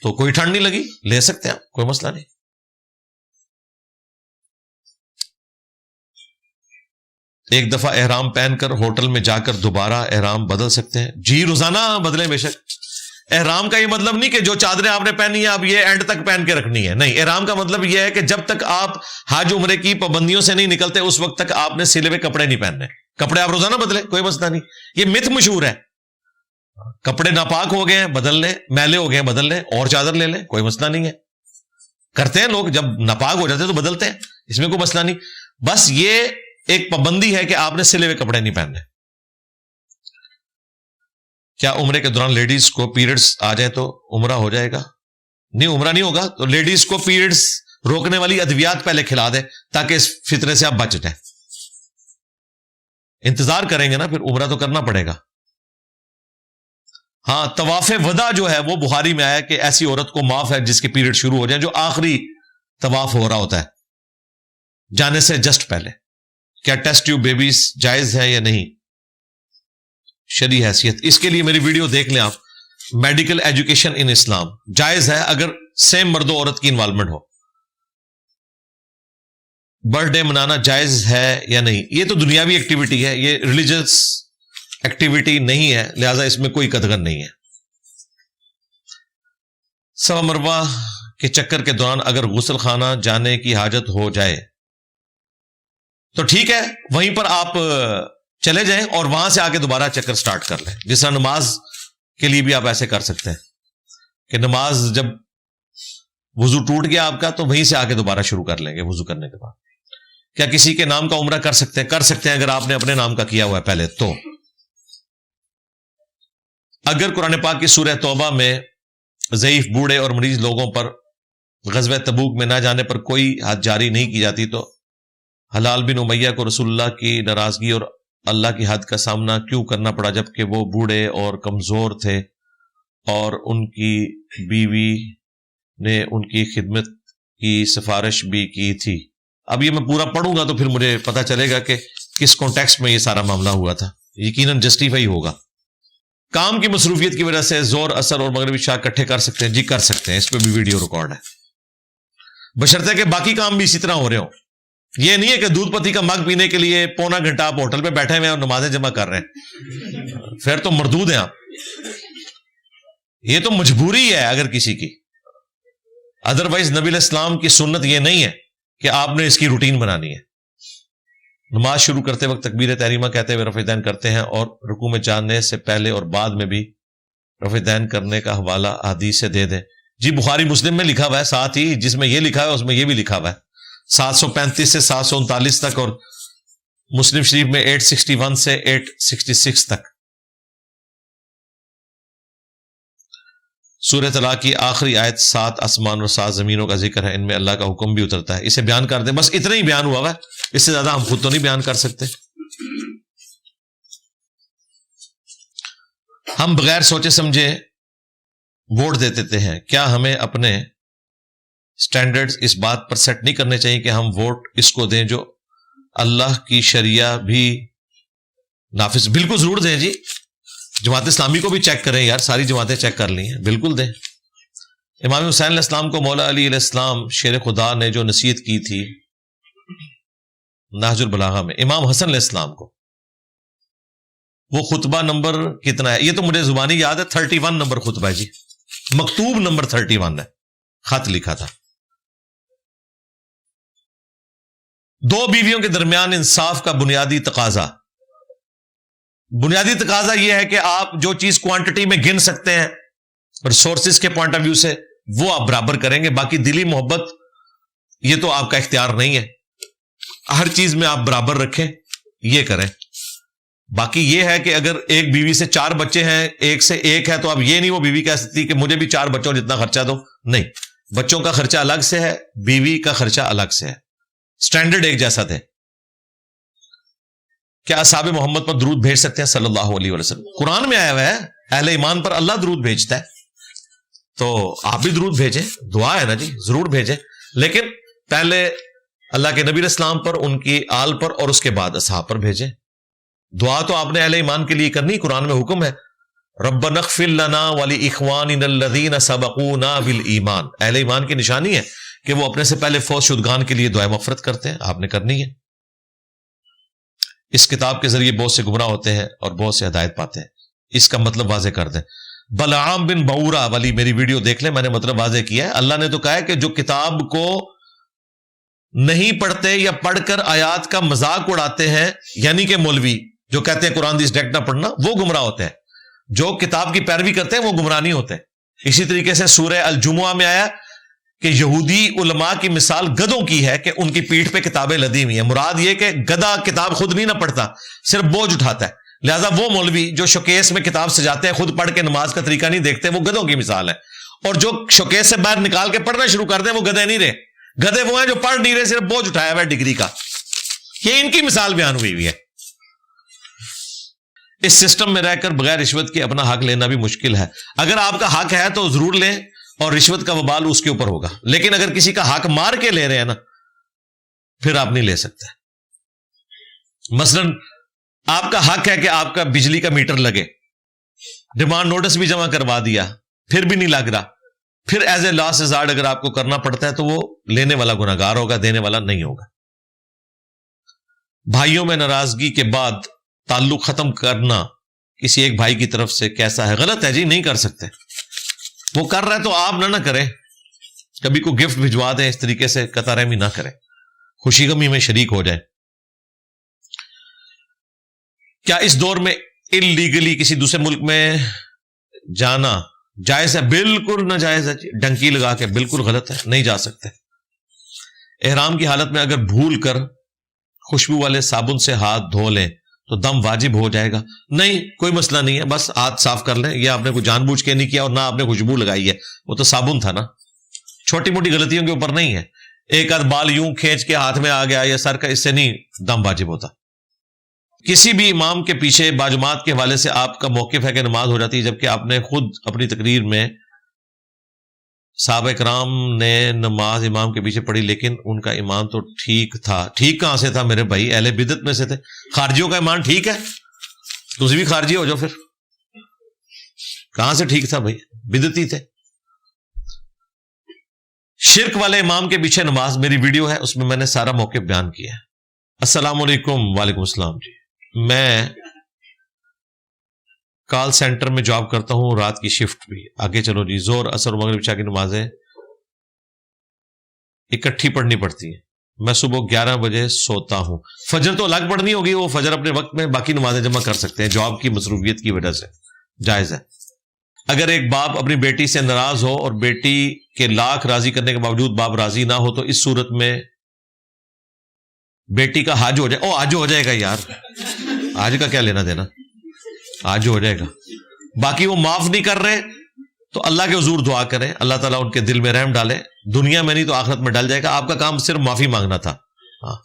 تو کوئی ٹھنڈ نہیں لگی، لے سکتے ہیں، کوئی مسئلہ نہیں. ایک دفعہ احرام پہن کر ہوٹل میں جا کر دوبارہ احرام بدل سکتے ہیں؟ جی روزانہ بدلیں بے شک. احرام کا یہ مطلب نہیں کہ جو چادریں آپ نے پہنی ہیں آپ یہ اینڈ تک پہن کے رکھنی ہے، نہیں. احرام کا مطلب یہ ہے کہ جب تک آپ حج عمرے کی پابندیوں سے نہیں نکلتے اس وقت تک آپ نے سلے ہوئے کپڑے نہیں پہننے. کپڑے آپ روزانہ بدلیں، کوئی مسئلہ نہیں. یہ مت مشہور ہے، کپڑے ناپاک ہو گئے ہیں بدل لیں، میلے ہو گئے ہیں بدل لیں، اور چادر لے لیں، کوئی مسئلہ نہیں ہے. کرتے ہیں لوگ، جب ناپاک ہو جاتے ہیں تو بدلتے ہیں، اس میں کوئی مسئلہ نہیں. بس یہ ایک پابندی ہے کہ آپ نے سلے ہوئے کپڑے نہیں پہننے. کیا عمرے کے دوران لیڈیز کو پیریڈز آ جائے تو عمرہ ہو جائے گا؟ نہیں، عمرہ نہیں ہوگا. تو لیڈیز کو پیریڈز روکنے والی ادویات پہلے کھلا دیں تاکہ اس فتنے سے آپ بچ جائیں. انتظار کریں گے نا پھر عمرہ تو کرنا پڑے گا. ہاں طواف ودا جو ہے وہ بخاری میں آیا کہ ایسی عورت کو معاف ہے جس کے پیریڈ شروع ہو جائیں، جو آخری طواف ہو رہا ہوتا ہے جانے سے جسٹ پہلے. کیا ٹیسٹ ٹیوب بیبیز جائز ہے یا نہیں شرعی حیثیت؟ اس کے لیے میری ویڈیو دیکھ لیں آپ، میڈیکل ایجوکیشن ان اسلام. جائز ہے اگر سیم مرد و عورت کی انوالومنٹ ہو. برتھ ڈے منانا جائز ہے یا نہیں؟ یہ تو دنیاوی ایکٹیویٹی ہے، یہ ریلیجس ایکٹیویٹی نہیں ہے، لہذا اس میں کوئی قدغن نہیں ہے. صفا مروہ کے چکر کے دوران اگر غسل خانہ جانے کی حاجت ہو جائے تو ٹھیک ہے، وہیں پر آپ چلے جائیں اور وہاں سے آ کے دوبارہ چکر سٹارٹ کر لیں. جس طرح نماز کے لیے بھی آپ ایسے کر سکتے ہیں کہ نماز جب وضو ٹوٹ گیا آپ کا تو وہیں سے آ کے دوبارہ شروع کر لیں گے وضو کرنے کے بعد. کیا کسی کے نام کا عمرہ کر سکتے ہیں؟ کر سکتے ہیں اگر آپ نے اپنے نام کا کیا ہوا ہے پہلے تو. اگر قرآن پاک کی سورہ توبہ میں ضعیف، بوڑھے اور مریض لوگوں پر غزوہ تبوک میں نہ جانے پر کوئی حد جاری نہیں کی جاتی تو حلال بن امیہ کو رسول اللہ کی ناراضگی اور اللہ کی حد کا سامنا کیوں کرنا پڑا جبکہ وہ بوڑھے اور کمزور تھے اور ان کی بیوی نے ان کی خدمت کی سفارش بھی کی تھی؟ اب یہ میں پورا پڑھوں گا تو پھر مجھے پتا چلے گا کہ کس کانٹیکسٹ میں یہ سارا معاملہ ہوا تھا. یقیناً جسٹیفائی ہوگا. کام کی مصروفیت کی وجہ سے زور، اثر اور مغربی عشاء اکٹھے کر سکتے ہیں؟ جی کر سکتے ہیں، اس پہ بھی ویڈیو ریکارڈ ہے، بشرطے کہ باقی کام بھی اسی طرح ہو رہے ہوں. یہ نہیں ہے کہ دودھ پتی کا مگ پینے کے لیے پونا گھنٹہ آپ ہوٹل پہ بیٹھے ہوئے ہیں اور نمازیں جمع کر رہے ہیں، پھر تو مردود ہیں آپ. یہ تو مجبوری ہے اگر کسی کی، ادروائز نبی علیہ السلام کی سنت یہ نہیں ہے کہ آپ نے اس کی روٹین بنانی ہے. نماز شروع کرتے وقت تکبیر تحریمہ کہتے ہوئے رفع دین کرتے ہیں اور رکوع میں جانے سے پہلے اور بعد میں بھی رفع دین کرنے کا حوالہ حدیث سے دے دیں. جی بخاری مسلم میں لکھا ہوا ہے، ساتھ ہی جس میں یہ لکھا ہوا ہے اس میں یہ بھی لکھا ہوا ہے، 735 سے 739 تک اور مسلم شریف میں 861 سے 866 تک. سورہ طلاق کی آخری آیت 7 آسمان اور 7 زمینوں کا ذکر ہے، ان میں اللہ کا حکم بھی اترتا ہے. اسے بیان کر دیں. بس اتنا ہی بیان ہوا ہے، اس سے زیادہ ہم خود تو نہیں بیان کر سکتے. ہم بغیر سوچے سمجھے ووٹ دے دیتے ہیں، کیا ہمیں اپنے سٹینڈرڈز اس بات پر سیٹ نہیں کرنے چاہیے کہ ہم ووٹ اس کو دیں جو اللہ کی شریعہ بھی نافذ؟ بالکل ضرور دیں جی. جماعت اسلامی کو بھی چیک کریں یار، ساری جماعتیں چیک کر لی ہیں، بالکل دیں. امام حسین علیہ السلام کو مولا علی علیہ السلام شیر خدا نے جو نصیحت کی تھی نہج البلاغہ میں، امام حسن علیہ السلام کو، وہ خطبہ نمبر کتنا ہے؟ یہ تو مجھے زبانی یاد ہے، 31 نمبر خطبہ ہے جی، مکتوب نمبر 31 ہے، خط لکھا تھا. 2 بیویوں کے درمیان انصاف کا بنیادی تقاضا یہ ہے کہ آپ جو چیز کوانٹٹی میں گن سکتے ہیں ریسورسز کے پوائنٹ آف ویو سے وہ آپ برابر کریں گے. باقی دلی محبت یہ تو آپ کا اختیار نہیں ہے، ہر چیز میں آپ برابر رکھیں، یہ کریں. باقی یہ ہے کہ اگر ایک بیوی سے 4 بچے ہیں، ایک سے ایک ہے، تو اب یہ نہیں وہ بیوی کہہ سکتی کہ مجھے بھی 4 بچوں جتنا خرچہ دو. نہیں، بچوں کا خرچہ الگ سے ہے، بیوی کا خرچہ الگ سے ہے، سٹینڈرڈ ایک جیسا تھے. کیا اصحاب محمد پر درود بھیج سکتے ہیں صلی اللہ علیہ وسلم؟ قرآن میں آیا ہوا ہے اہل ایمان پر اللہ درود بھیجتا ہے، تو آپ بھی درود بھیجیں، دعا ہے نا جی، ضرور بھیجیں. لیکن پہلے اللہ کے نبی علیہ السلام پر، ان کی آل پر، اور اس کے بعد اصحاب پر بھیجیں. دعا تو آپ نے اہل ایمان کے لیے کرنی، قرآن میں حکم ہے ربنا اغفر لنا ولاخواننا الذین سبقونا بالایمان. اہل ایمان کی نشانی ہے کہ وہ اپنے سے پہلے فوت شدگان کے لیے دعائے مغفرت کرتے ہیں، آپ نے کرنی ہے. اس کتاب کے ذریعے بہت سے گمراہ ہوتے ہیں اور بہت سے ہدایت پاتے ہیں، اس کا مطلب واضح کر دیں. بلعام بن بعورہ والی میری ویڈیو دیکھ لیں، میں نے مطلب واضح کیا ہے. اللہ نے تو کہا ہے کہ جو کتاب کو نہیں پڑھتے یا پڑھ کر آیات کا مذاق اڑاتے ہیں، یعنی کہ مولوی جو کہتے ہیں قرآن حدیث ڈائریکٹ نہ پڑھنا، وہ گمراہ ہوتے ہیں. جو کتاب کی پیروی کرتے ہیں وہ گمراہ نہیں ہوتے. اسی طریقے سے سورہ الجمعہ میں آیا کہ یہودی علماء کی مثال گدھوں کی ہے کہ ان کی پیٹھ پہ کتابیں لدی ہوئی ہیں. مراد یہ کہ گدھا کتاب خود نہیں نہ پڑھتا، صرف بوجھ اٹھاتا ہے. لہذا وہ مولوی جو شوکیس میں کتاب سجاتے ہیں، خود پڑھ کے نماز کا طریقہ نہیں دیکھتے، وہ گدھوں کی مثال ہے. اور جو شوکیس سے باہر نکال کے پڑھنا شروع کر دیں وہ گدھے نہیں رہے. گدھے وہ ہیں جو پڑھ نہیں رہے، صرف بوجھ اٹھایا ہوا ہے ڈگری کا. یہ ان کی مثال بیان ہوئی ہے. اس سسٹم میں رہ کر بغیر رشوت کے اپنا حق لینا بھی مشکل ہے. اگر آپ کا حق ہے تو ضرور لیں اور رشوت کا وبال اس کے اوپر ہوگا, لیکن اگر کسی کا حق مار کے لے رہے ہیں نا, پھر آپ نہیں لے سکتے. مثلا آپ کا حق ہے کہ آپ کا بجلی کا میٹر لگے, ڈیمانڈ نوٹس بھی جمع کروا دیا, پھر بھی نہیں لگ رہا, پھر ایز اے لاس ریزارٹ اگر آپ کو کرنا پڑتا ہے تو وہ لینے والا گناہگار ہوگا, دینے والا نہیں ہوگا. بھائیوں میں ناراضگی کے بعد تعلق ختم کرنا کسی ایک بھائی کی طرف سے کیسا ہے؟ غلط ہے جی, نہیں کر سکتے. وہ کر رہا ہے تو آپ نہ کریں. کبھی کو گفٹ بھجوا دیں, اس طریقے سے قطع رحمی نہ کریں, خوشی غمی میں شریک ہو جائیں. کیا اس دور میں انلیگلی کسی دوسرے ملک میں جانا جائز ہے؟ بالکل ناجائز ہے, ڈنکی لگا کے بالکل غلط ہے, نہیں جا سکتے. احرام کی حالت میں اگر بھول کر خوشبو والے صابن سے ہاتھ دھو لیں تو دم واجب ہو جائے گا؟ نہیں, کوئی مسئلہ نہیں ہے, بس ہاتھ صاف کر لیں. یہ آپ نے کوئی جان بوجھ کے نہیں کیا اور نہ آپ نے خوشبو لگائی ہے, وہ تو صابن تھا نا. چھوٹی موٹی غلطیوں کے اوپر نہیں ہے. ایک آدھ بال یوں کھینچ کے ہاتھ میں آ گیا یا سر کا, اس سے نہیں دم واجب ہوتا. کسی بھی امام کے پیچھے باجماعت کے حوالے سے آپ کا موقف ہے کہ نماز ہو جاتی ہے, جبکہ آپ نے خود اپنی تقریر میں صحابہ کرام نے نماز امام کے پیچھے پڑھی لیکن ان کا ایمان تو ٹھیک تھا. ٹھیک کہاں سے تھا میرے بھائی؟ اہل بدعت میں سے تھے. خارجیوں کا ایمان ٹھیک ہے, تم بھی خارجی ہو جاؤ. پھر کہاں سے ٹھیک تھا بھائی؟ بدعتی تھے. شرک والے امام کے پیچھے نماز, میری ویڈیو ہے اس میں میں نے سارا موقف بیان کیا ہے. السلام علیکم. وعلیکم السلام جی. میں کال سینٹر میں جاب کرتا ہوں, رات کی شفٹ بھی. آگے چلو جی. زور اثر مغرب عشاء کی نمازیں اکٹھی پڑھنی پڑتی ہیں. میں صبح 11 بجے سوتا ہوں. فجر تو الگ پڑھنی ہوگی, وہ فجر اپنے وقت میں, باقی نمازیں جمع کر سکتے ہیں جاب کی مصروفیت کی وجہ سے, جائز ہے. اگر ایک باپ اپنی بیٹی سے ناراض ہو اور بیٹی کے لاکھ راضی کرنے کے باوجود باپ راضی نہ ہو تو اس صورت میں بیٹی کا حج ہو جائے. او حج ہو جائے گا یار, حج کا کیا لینا دینا, حج ہو جائے گا. باقی وہ معاف نہیں کر رہے تو اللہ کے حضور دعا کریں, اللہ تعالیٰ ان کے دل میں رحم ڈالے. دنیا میں نہیں تو آخرت میں ڈال جائے گا. آپ کا کام صرف معافی مانگنا تھا. ہاں,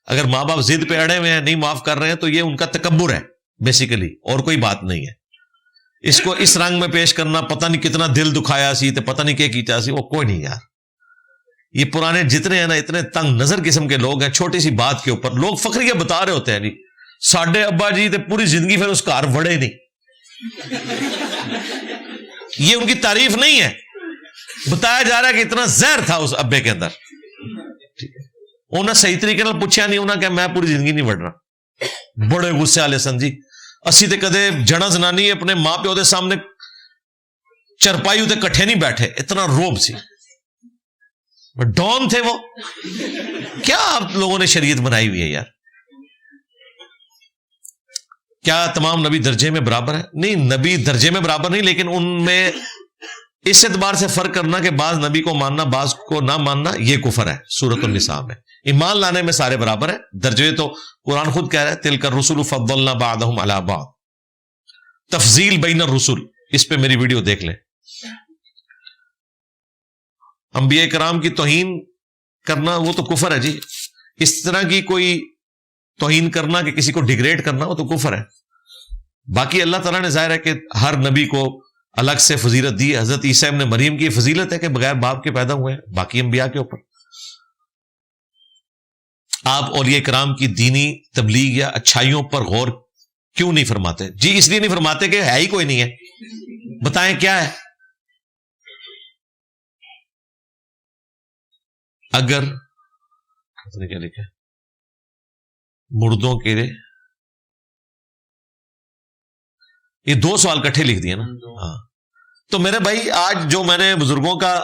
اگر ماں باپ ضد پہ اڑے ہوئے ہیں, نہیں معاف کر رہے ہیں, تو یہ ان کا تکبر ہے بیسیکلی, اور کوئی بات نہیں ہے. اس کو اس رنگ میں پیش کرنا, پتہ نہیں کتنا دل دکھایا سی تے پتہ نہیں کیا کیتا سی, وہ کوئی نہیں یار. یہ پرانے جتنے ہیں نا, اتنے تنگ نظر قسم کے لوگ ہیں. چھوٹی سی بات کے اوپر لوگ فخریہ بتا رہے ہوتے ہیں, جی ساڈے ابا جی تے پوری زندگی پھر اس گھر وڑے نہیں. یہ ان کی تعریف نہیں ہے, بتایا جا رہا ہے کہ اتنا زہر تھا اس ابے کے اندر. انہیں صحیح طریقے نال پوچھا نہیں, انہیں کہ میں پوری زندگی نہیں وڑ رہا. بڑے غصے والے سن جی. اسی تے کدے جنا زنانی اپنے ماں پیو دے سامنے چرپائی تے کٹھے نہیں بیٹھے, اتنا روب سی. ڈون تھے وہ. کیا آپ لوگوں نے شریعت بنائی ہوئی ہے یار؟ کیا تمام نبی درجے میں برابر ہے؟ نہیں, نبی درجے میں برابر نہیں, لیکن ان میں اس اعتبار سے فرق کرنا کہ بعض نبی کو ماننا بعض کو نہ ماننا, یہ کفر ہے. سورۃ النساء میں ایمان لانے میں سارے برابر ہیں. درجے تو قرآن خود کہہ رہا ہے, تلک الرسل فضلنا بعضهم علی بعض. تفضیل بین الرسل, اس پہ میری ویڈیو دیکھ لیں. انبیاء کرام کی توہین کرنا وہ تو کفر ہے جی. اس طرح کی کوئی توہین کرنا کہ کسی کو ڈیگریڈ کرنا, وہ تو کفر ہے. باقی اللہ تعالیٰ نے ظاہر ہے کہ ہر نبی کو الگ سے فضیلت دی. حضرت عیسیٰ ابن مریم کی فضیلت ہے کہ بغیر باپ کے پیدا ہوئے ہیں, باقی انبیاء کے اوپر. آپ اولیاء کرام کی دینی تبلیغ یا اچھائیوں پر غور کیوں نہیں فرماتے؟ جی اس لیے نہیں فرماتے کہ ہے ہی کوئی نہیں ہے. بتائیں کیا ہے؟ اگر کیا لکھا ہے مردوں کے, یہ 2 سوال کٹھے لکھ دیے نا. ہاں, تو میرے بھائی آج جو میں نے بزرگوں کا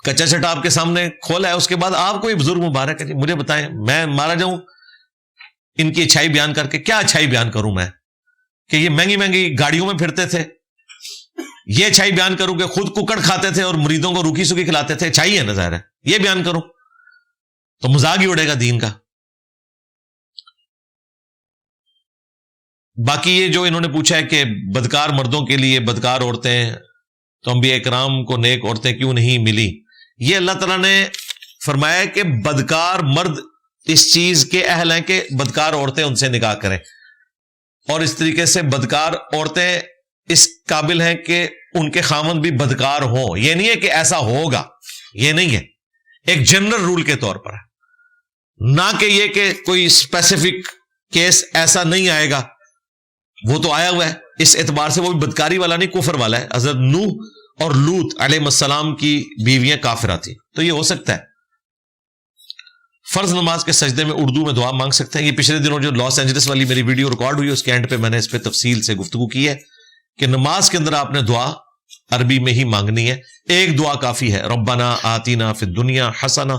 کچا چٹا آپ کے سامنے کھولا ہے, اس کے بعد آپ کو یہ بزرگ مبارک ہے, مجھے بتائیں میں مارا جاؤں ان کی اچھائی بیان کر کے؟ کیا اچھائی بیان کروں میں کہ یہ مہنگی مہنگی گاڑیوں میں پھرتے تھے؟ یہ اچھائی بیان کروں کہ خود ککڑ کھاتے تھے اور مریدوں کو روکی سوکی کھلاتے تھے؟ اچھائی ہے نا ظاہر ہے. یہ بیان کروں تو مذاق ہی اڑے گا دین کا. باقی یہ جو انہوں نے پوچھا ہے کہ بدکار مردوں کے لیے بدکار عورتیں, تو انبیاء کرام کو نیک عورتیں کیوں نہیں ملی؟ یہ اللہ تعالیٰ نے فرمایا کہ بدکار مرد اس چیز کے اہل ہیں کہ بدکار عورتیں ان سے نکاح کریں. اور اس طریقے سے بدکار عورتیں اس قابل ہیں کہ ان کے خاوند بھی بدکار ہوں. یہ نہیں ہے کہ ایسا ہوگا، یہ نہیں ہے، ایک جنرل رول کے طور پر ہے، نہ کہ یہ کہ کوئی اسپیسیفک کیس ایسا نہیں آئے گا. وہ تو آیا ہوا ہے، اس اعتبار سے وہ بھی بدکاری والا نہیں، کفر والا ہے. حضرت نوح اور لوط علیہ السلام کی بیویاں کافرہ تھیں، تو یہ ہو سکتا ہے. فرض نماز کے سجدے میں اردو میں دعا مانگ سکتے ہیں. یہ پچھلے دنوں جو لاس اینجلس والی میری ویڈیو ریکارڈ ہوئی، اس کے اینڈ پہ میں نے اس پہ تفصیل سے گفتگو کی ہے کہ نماز کے اندر آپ نے دعا عربی میں ہی مانگنی ہے. ایک دعا کافی ہے، ربنا آتینا فی الدنیا حسنہ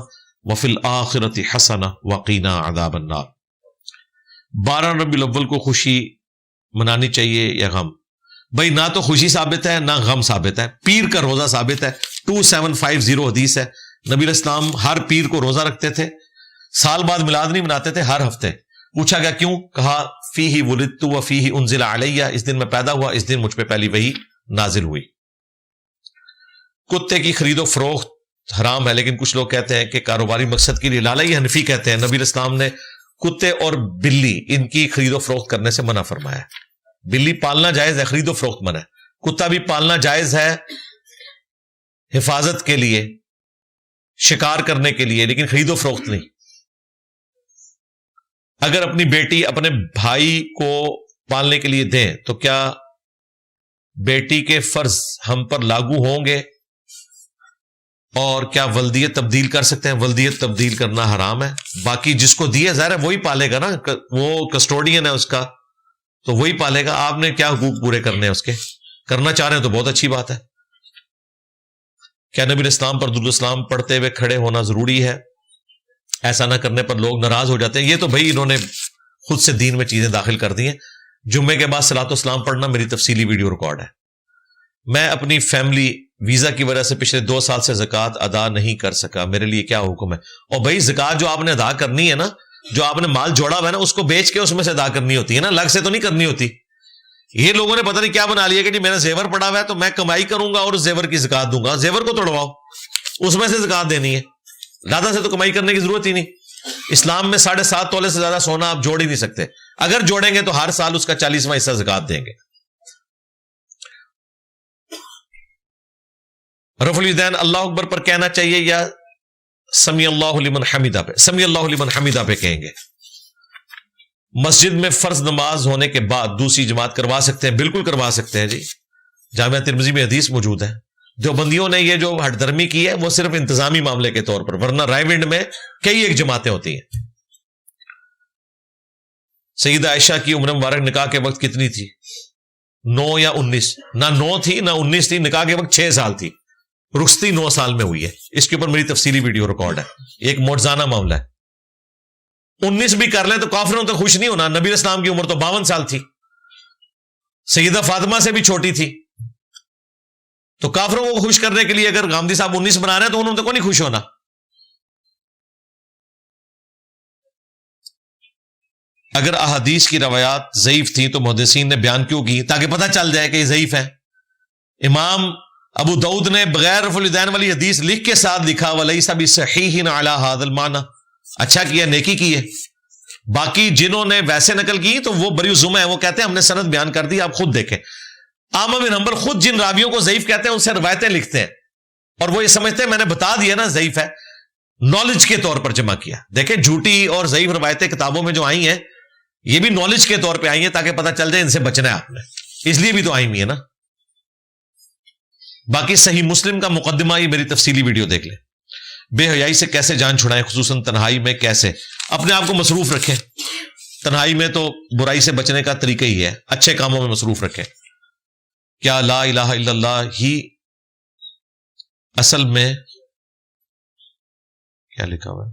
وفی الآخرۃ حسنہ وقینا عذاب النار. 12 ربیع الاول کو خوشی منانی چاہیے یا غم؟ بھائی نہ تو خوشی ثابت ہے نہ غم ثابت ہے. پیر کا روزہ ثابت ہے، 2750 حدیث ہے. نبی علیہ السلام ہر پیر کو روزہ رکھتے تھے، سال بعد میلاد نہیں مناتے تھے، ہر ہفتے. پوچھا گیا کیوں؟ کہا فیہ ولدت وفیہ انزل علیہ، اس دن میں پیدا ہوا، اس دن مجھ پہ پہلی وحی نازل ہوئی. کتے کی خرید و فروخت حرام ہے، لیکن کچھ لوگ کہتے ہیں کہ کاروباری مقصد کے لیے لالا. یہ حنفی کہتے ہیں نبی علیہ السلام نے کتے اور بلی ان کی خرید و فروخت کرنے سے منع فرمایا. بلی پالنا جائز ہے، خرید و فروخت منع ہے. کتا بھی پالنا جائز ہے حفاظت کے لیے، شکار کرنے کے لیے، لیکن خرید و فروخت نہیں. اگر اپنی بیٹی اپنے بھائی کو پالنے کے لیے دیں تو کیا بیٹی کے فرض ہم پر لاگو ہوں گے؟ اور کیا ولدیت تبدیل کر سکتے ہیں؟ ولدیت تبدیل کرنا حرام ہے. باقی جس کو دی ہے ظاہر ہے وہی پالے گا نا، وہ کسٹوڈین ہے اس کا، تو وہی پالے گا. آپ نے کیا حقوق پورے کرنے ہیں اس کے؟ کرنا چاہ رہے ہیں تو بہت اچھی بات ہے. کیا نبی علیہ السلام پر درود السلام پڑھتے ہوئے کھڑے ہونا ضروری ہے؟ ایسا نہ کرنے پر لوگ ناراض ہو جاتے ہیں. یہ تو بھائی انہوں نے خود سے دین میں چیزیں داخل کر دی ہیں. جمعے کے بعد صلاۃ والسلام پڑھنا میری تفصیلی ویڈیو ریکارڈ ہے. میں اپنی فیملی ویزا کی وجہ سے پچھلے 2 سال سے زکوٰۃ ادا نہیں کر سکا، میرے لیے کیا حکم ہے؟ اور بھائی زکوٰۃ جو آپ نے ادا کرنی ہے نا، جو آپ نے مال جوڑا ہوا ہے نا، اس کو بیچ کے اس میں سے ادا کرنی ہوتی ہے نا، الگ سے تو نہیں کرنی ہوتی. یہ لوگوں نے پتہ نہیں کیا بنا لیا کہ جی میرا زیور پڑا ہوا ہے تو میں کمائی کروں گا اور اس زیور کی زکوٰۃ دوں گا. زیور کو توڑواؤ، اس میں سے زکوٰۃ دینی ہے. زیادہ سے تو کمائی کرنے کی ضرورت ہی نہیں. اسلام میں 7.5 تولے سے زیادہ سونا آپ جوڑ ہی نہیں سکتے. اگر جوڑیں گے تو ہر سال اس کا 40واں حصہ زکوٰۃ دیں گے. رفع الیدین اللہ اکبر پر کہنا چاہیے یا سمی اللہ لمن حمیدہ پہ؟ سمی اللہ لمن حمیدہ پہ کہیں گے. مسجد میں فرض نماز ہونے کے بعد دوسری جماعت کروا سکتے ہیں؟ بالکل کروا سکتے ہیں جی. جامعہ ترمذی میں حدیث موجود ہے. دیوبندیوں نے یہ جو ہٹ درمی کی ہے وہ صرف انتظامی معاملے کے طور پر، ورنہ رائے ونڈ میں کئی ایک جماعتیں ہوتی ہیں. سیدہ عائشہ کی عمر مبارک نکاح کے وقت کتنی تھی؟ 9 یا 19؟ نہ 9 تھی نہ 19 تھی. نکاح کے وقت 6 سال تھی. رخصتی 9 سال میں ہوئی ہے. اس کے اوپر میری تفصیلی ویڈیو ریکارڈ ہے. ایک معجزانہ معاملہ ہے. 19 بھی کر لیں تو کافروں تو خوش نہیں ہونا. نبی اسلام کی عمر تو 52 سال تھی، سیدہ فاطمہ سے بھی چھوٹی تھی. تو کافروں کو خوش کرنے کے لیے اگر غامدی صاحب 19 بنا رہے ہیں تو انہوں نے تو نہیں خوش ہونا. اگر احادیث کی روایات ضعیف تھیں تو محدثین نے بیان کیوں کی؟ تاکہ پتہ چل جائے کہ یہ ضعیف ہے. امام ابو داؤد نے بغیر رفع الیدین والی حدیث لکھ کے ساتھ لکھا وَلَيْسَ بِصَحِيحٍ عَلَى هَذَا الْمَعْنَى. اچھا کیا، نیکی کی ہے. باقی جنہوں نے ویسے نقل کی تو وہ بری ذمہ ہیں، وہ کہتے ہیں ہم نے سند بیان کر دی، آپ خود دیکھیں. احمد بن حنبل خود جن راویوں کو ضعیف کہتے ہیں ان سے روایتیں لکھتے ہیں، اور وہ یہ سمجھتے ہیں میں نے بتا دیا نا ضعیف ہے، نالج کے طور پر جمع کیا. دیکھیں جھوٹی اور ضعیف روایتیں کتابوں میں جو آئی ہیں یہ بھی نالج کے طور پہ آئی ہیں تاکہ پتہ چل جائے ان سے بچنا ہے آپ نے، اس لیے بھی تو آئی ہوئی ہے نا. باقی صحیح مسلم کا مقدمہ یہ میری تفصیلی ویڈیو دیکھ لیں. بے حیائی سے کیسے جان چھڑائیں، خصوصاً تنہائی میں؟ کیسے اپنے آپ کو مصروف رکھیں. تنہائی میں تو برائی سے بچنے کا طریقہ ہی ہے، اچھے کاموں میں مصروف رکھیں. کیا لا الہ الا اللہ ہی اصل میں کیا لکھا ہوا ہے؟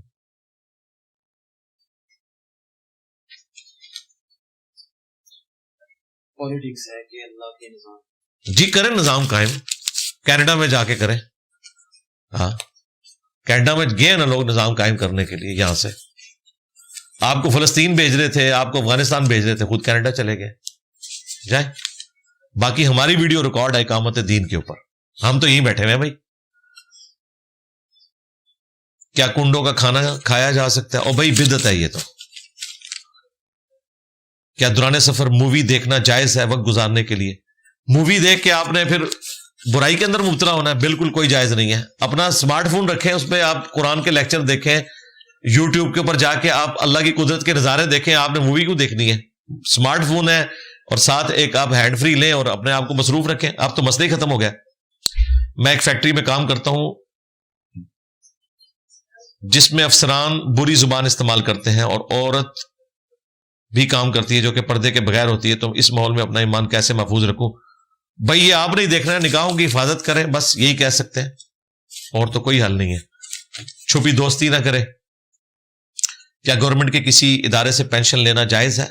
پالیٹکس ہے کہ اللہ کے نظام؟ جی کریں نظام قائم، کینیڈا میں جا کے کریں. ہاں کینیڈا میں گئے نا لوگ نظام قائم کرنے کے لیے. یہاں سے آپ کو فلسطین بھیج رہے تھے، آپ کو افغانستان بھیج رہے تھے، خود کینیڈا چلے گئے. جائیں. باقی ہماری ویڈیو ریکارڈ ہے اقامت دین کے اوپر، ہم تو یہیں بیٹھے ہوئے ہیں بھائی. کیا کنڈوں کا کھانا کھایا جا سکتا ہے؟ اور بھائی بدعت ہے یہ تو. کیا دوران سفر مووی دیکھنا جائز ہے وقت گزارنے کے لیے؟ مووی دیکھ کے آپ نے پھر برائی کے اندر مبتلا ہونا ہے؟ بالکل کوئی جائز نہیں ہے. اپنا اسمارٹ فون رکھیں, اس پہ آپ قرآن کے لیکچر دیکھیں, یوٹیوب کے اوپر جا کے آپ اللہ کی قدرت کے نظارے دیکھیں. آپ نے مووی کیوں دیکھنی ہے؟ اسمارٹ فون ہے اور ساتھ ایک آپ ہینڈ فری لیں اور اپنے آپ کو مصروف رکھیں. آپ تو مسئلہ ہی ختم ہو گیا. میں ایک فیکٹری میں کام کرتا ہوں جس میں افسران بری زبان استعمال کرتے ہیں اور عورت بھی کام کرتی ہے جو کہ پردے کے بغیر ہوتی ہے. تو اس ماحول میں اپنا ایمان کیسے محفوظ رکھوں؟ بھائی یہ آپ نہیں دیکھنا ہے, نگاہوں کی حفاظت کریں, بس یہی کہہ سکتے ہیں, اور تو کوئی حل نہیں ہے. چھپی دوستی نہ کریں. کیا گورنمنٹ کے کسی ادارے سے پینشن لینا جائز ہے؟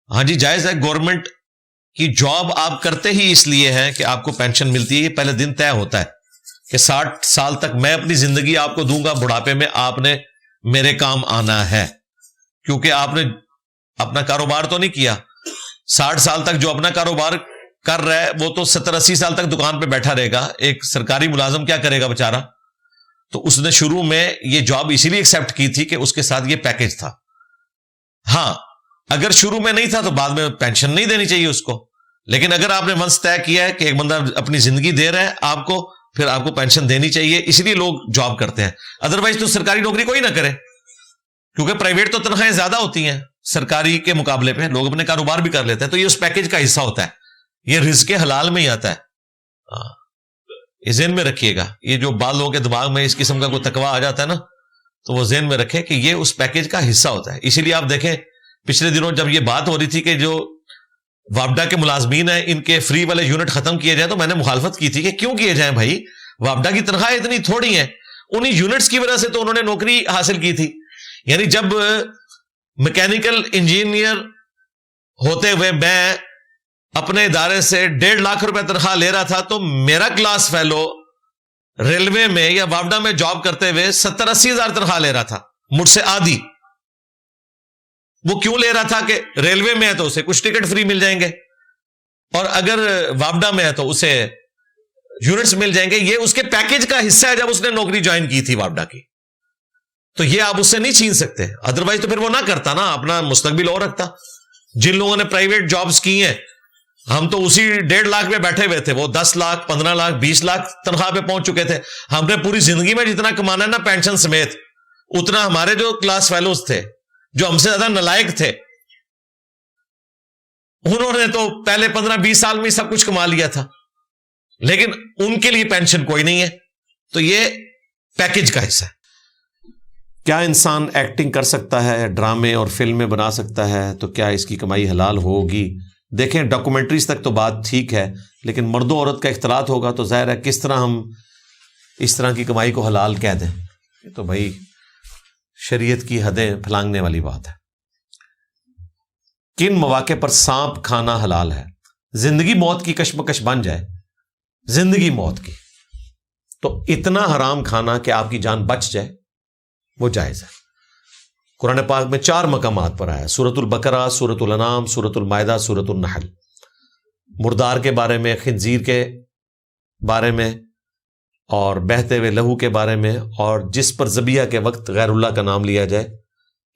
ہاں جی جائز ہے. گورنمنٹ کی جاب آپ کرتے ہی اس لیے ہے کہ آپ کو پینشن ملتی ہے. یہ پہلے دن طے ہوتا ہے کہ 60 سال تک میں اپنی زندگی آپ کو دوں گا, بڑھاپے میں آپ نے میرے کام آنا ہے, کیونکہ آپ نے اپنا کاروبار تو نہیں کیا. 60 سال تک جو اپنا کاروبار کر رہا ہے وہ تو 70-80 سال تک دکان پہ بیٹھا رہے گا. ایک سرکاری ملازم کیا کرے گا بیچارہ؟ تو اس نے شروع میں یہ جاب اسی لیے ایکسپٹ کی تھی کہ اس کے ساتھ یہ پیکج تھا. ہاں اگر شروع میں نہیں تھا تو بعد میں پینشن نہیں دینی چاہیے اس کو, لیکن اگر آپ نے ونس طے کیا ہے کہ ایک بندہ اپنی زندگی دے رہا ہے آپ کو, پھر آپ کو پینشن دینی چاہیے. اس لیے لوگ جاب کرتے ہیں. ادروائز تو سرکاری نوکری کوئی نہ کرے, کیونکہ پرائیویٹ تو تنخواہیں زیادہ ہوتی ہیں سرکاری کے مقابلے پہ, لوگ اپنے کاروبار بھی کر لیتے ہیں. تو یہ اس پیکج کا حصہ ہوتا ہے, یہ رزق حلال میں ہی آتا ہے. یہ ذہن میں رکھیے گا. یہ جو بعض لوگوں کے دماغ میں اس قسم کا کوئی تقوی آ جاتا ہے نا, تو وہ ذہن میں رکھے کہ یہ اس پیکج کا حصہ ہوتا ہے. اسی لیے آپ دیکھیں پچھلے دنوں جب یہ بات ہو رہی تھی کہ جو وابڈا کے ملازمین ہیں ان کے فری والے یونٹ ختم کیے جائیں, تو میں نے مخالفت کی تھی کہ کیوں کیے جائیں بھائی, وابڈا کی تنخواہ اتنی تھوڑی ہیں, انہی یونٹس کی وجہ سے تو انہوں نے نوکری حاصل کی تھی. یعنی جب میکینیکل انجینئر ہوتے ہوئے میں اپنے ادارے سے 1.5 لاکھ روپے تنخواہ لے رہا تھا, تو میرا کلاس فیلو ریلوے میں یا وابڈا میں جاب کرتے ہوئے 70-80 ہزار تنخواہ لے رہا تھا, مجھ سے آدھی. وہ کیوں لے رہا تھا کہ ریلوے میں ہے تو اسے کچھ ٹکٹ فری مل جائیں گے, اور اگر وابڈا میں ہے تو اسے یونٹس مل جائیں گے. یہ اس کے پیکج کا حصہ ہے جب اس نے نوکری جوائن کی تھی وابڈا کی. تو یہ آپ اس سے نہیں چھین سکتے, ادروائز تو پھر وہ نہ کرتا نا, اپنا مستقبل اور رکھتا. جن لوگوں نے پرائیویٹ جابز کی ہیں, ہم تو اسی 1.5 لاکھ پہ بیٹھے ہوئے تھے, وہ 10 لاکھ 15 لاکھ 20 لاکھ تنخواہ پہ پہنچ چکے تھے. ہم نے پوری زندگی میں جتنا کمانا ہے نا پینشن سمیت, اتنا ہمارے جو کلاس فیلوز تھے جو ہم سے زیادہ نالائق تھے, انہوں نے تو پہلے 15-20 سال میں سب کچھ کما لیا تھا, لیکن ان کے لیے پینشن کوئی نہیں ہے. تو یہ پیکج کا حصہ ہے. کیا انسان ایکٹنگ کر سکتا ہے, ڈرامے اور فلمیں بنا سکتا ہے, تو کیا اس کی کمائی حلال ہوگی؟ دیکھیں ڈاکومنٹریز تک تو بات ٹھیک ہے, لیکن مرد و عورت کا اختلاط ہوگا تو ظاہر ہے کس طرح ہم اس طرح کی کمائی کو حلال کہہ دیں. یہ تو بھائی شریعت کی حدیں پھلانگنے والی بات ہے. کن مواقع پر سانپ کھانا حلال ہے؟ زندگی موت کی کشمکش بن جائے, زندگی موت کی, تو اتنا حرام کھانا کہ آپ کی جان بچ جائے وہ جائز ہے. قرآن پاک میں 4 مقامات پر آیا, سورۃ البقرہ, سورۃ الانعام, سورۃ المائدہ, سورۃ النحل. مردار کے بارے میں, خنزیر کے بارے میں, اور بہتے ہوئے لہو کے بارے میں, اور جس پر ذبیحہ کے وقت غیر اللہ کا نام لیا جائے,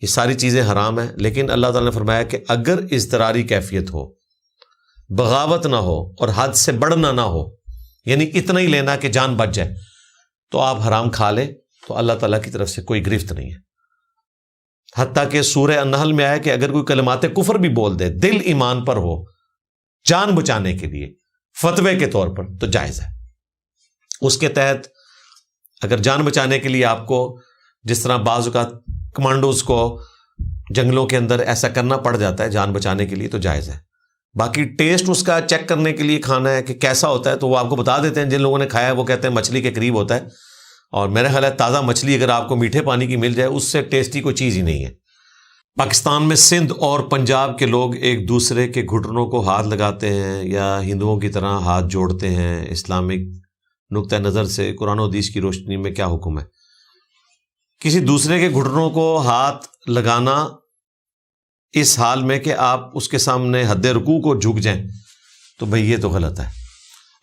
یہ ساری چیزیں حرام ہیں. لیکن اللہ تعالیٰ نے فرمایا کہ اگر اضطراری کیفیت ہو, بغاوت نہ ہو اور حد سے بڑھنا نہ ہو, یعنی اتنا ہی لینا کہ جان بچ جائے, تو آپ حرام کھا لیں, تو اللہ تعالیٰ کی طرف سے کوئی گرفت نہیں ہے. حتیٰ کہ سورہ النحل میں آیا کہ اگر کوئی کلمات کفر بھی بول دے دل ایمان پر ہو, جان بچانے کے لیے فتوے کے طور پر, تو جائز ہے. اس کے تحت اگر جان بچانے کے لیے آپ کو جس طرح بعض اوقات کمانڈوز کو جنگلوں کے اندر ایسا کرنا پڑ جاتا ہے جان بچانے کے لیے, تو جائز ہے. باقی ٹیسٹ اس کا چیک کرنے کے لیے کھانا ہے کہ کیسا ہوتا ہے, تو وہ آپ کو بتا دیتے ہیں. جن لوگوں نے کھایا ہے وہ کہتے ہیں مچھلی کے قریب ہوتا ہے, اور میرا خیال ہے تازہ مچھلی اگر آپ کو میٹھے پانی کی مل جائے اس سے ٹیسٹی کوئی چیز ہی نہیں ہے. پاکستان میں سندھ اور پنجاب کے لوگ ایک دوسرے کے گھٹنوں کو ہاتھ لگاتے ہیں یا ہندوؤں کی طرح ہاتھ جوڑتے ہیں. اسلامک نقطہ نظر سے قرآن و حدیث کی روشنی میں کیا حکم ہے؟ کسی دوسرے کے گھٹنوں کو ہاتھ لگانا اس حال میں کہ آپ اس کے سامنے حد رکوع کو جھک جائیں, تو بھئی یہ تو غلط ہے.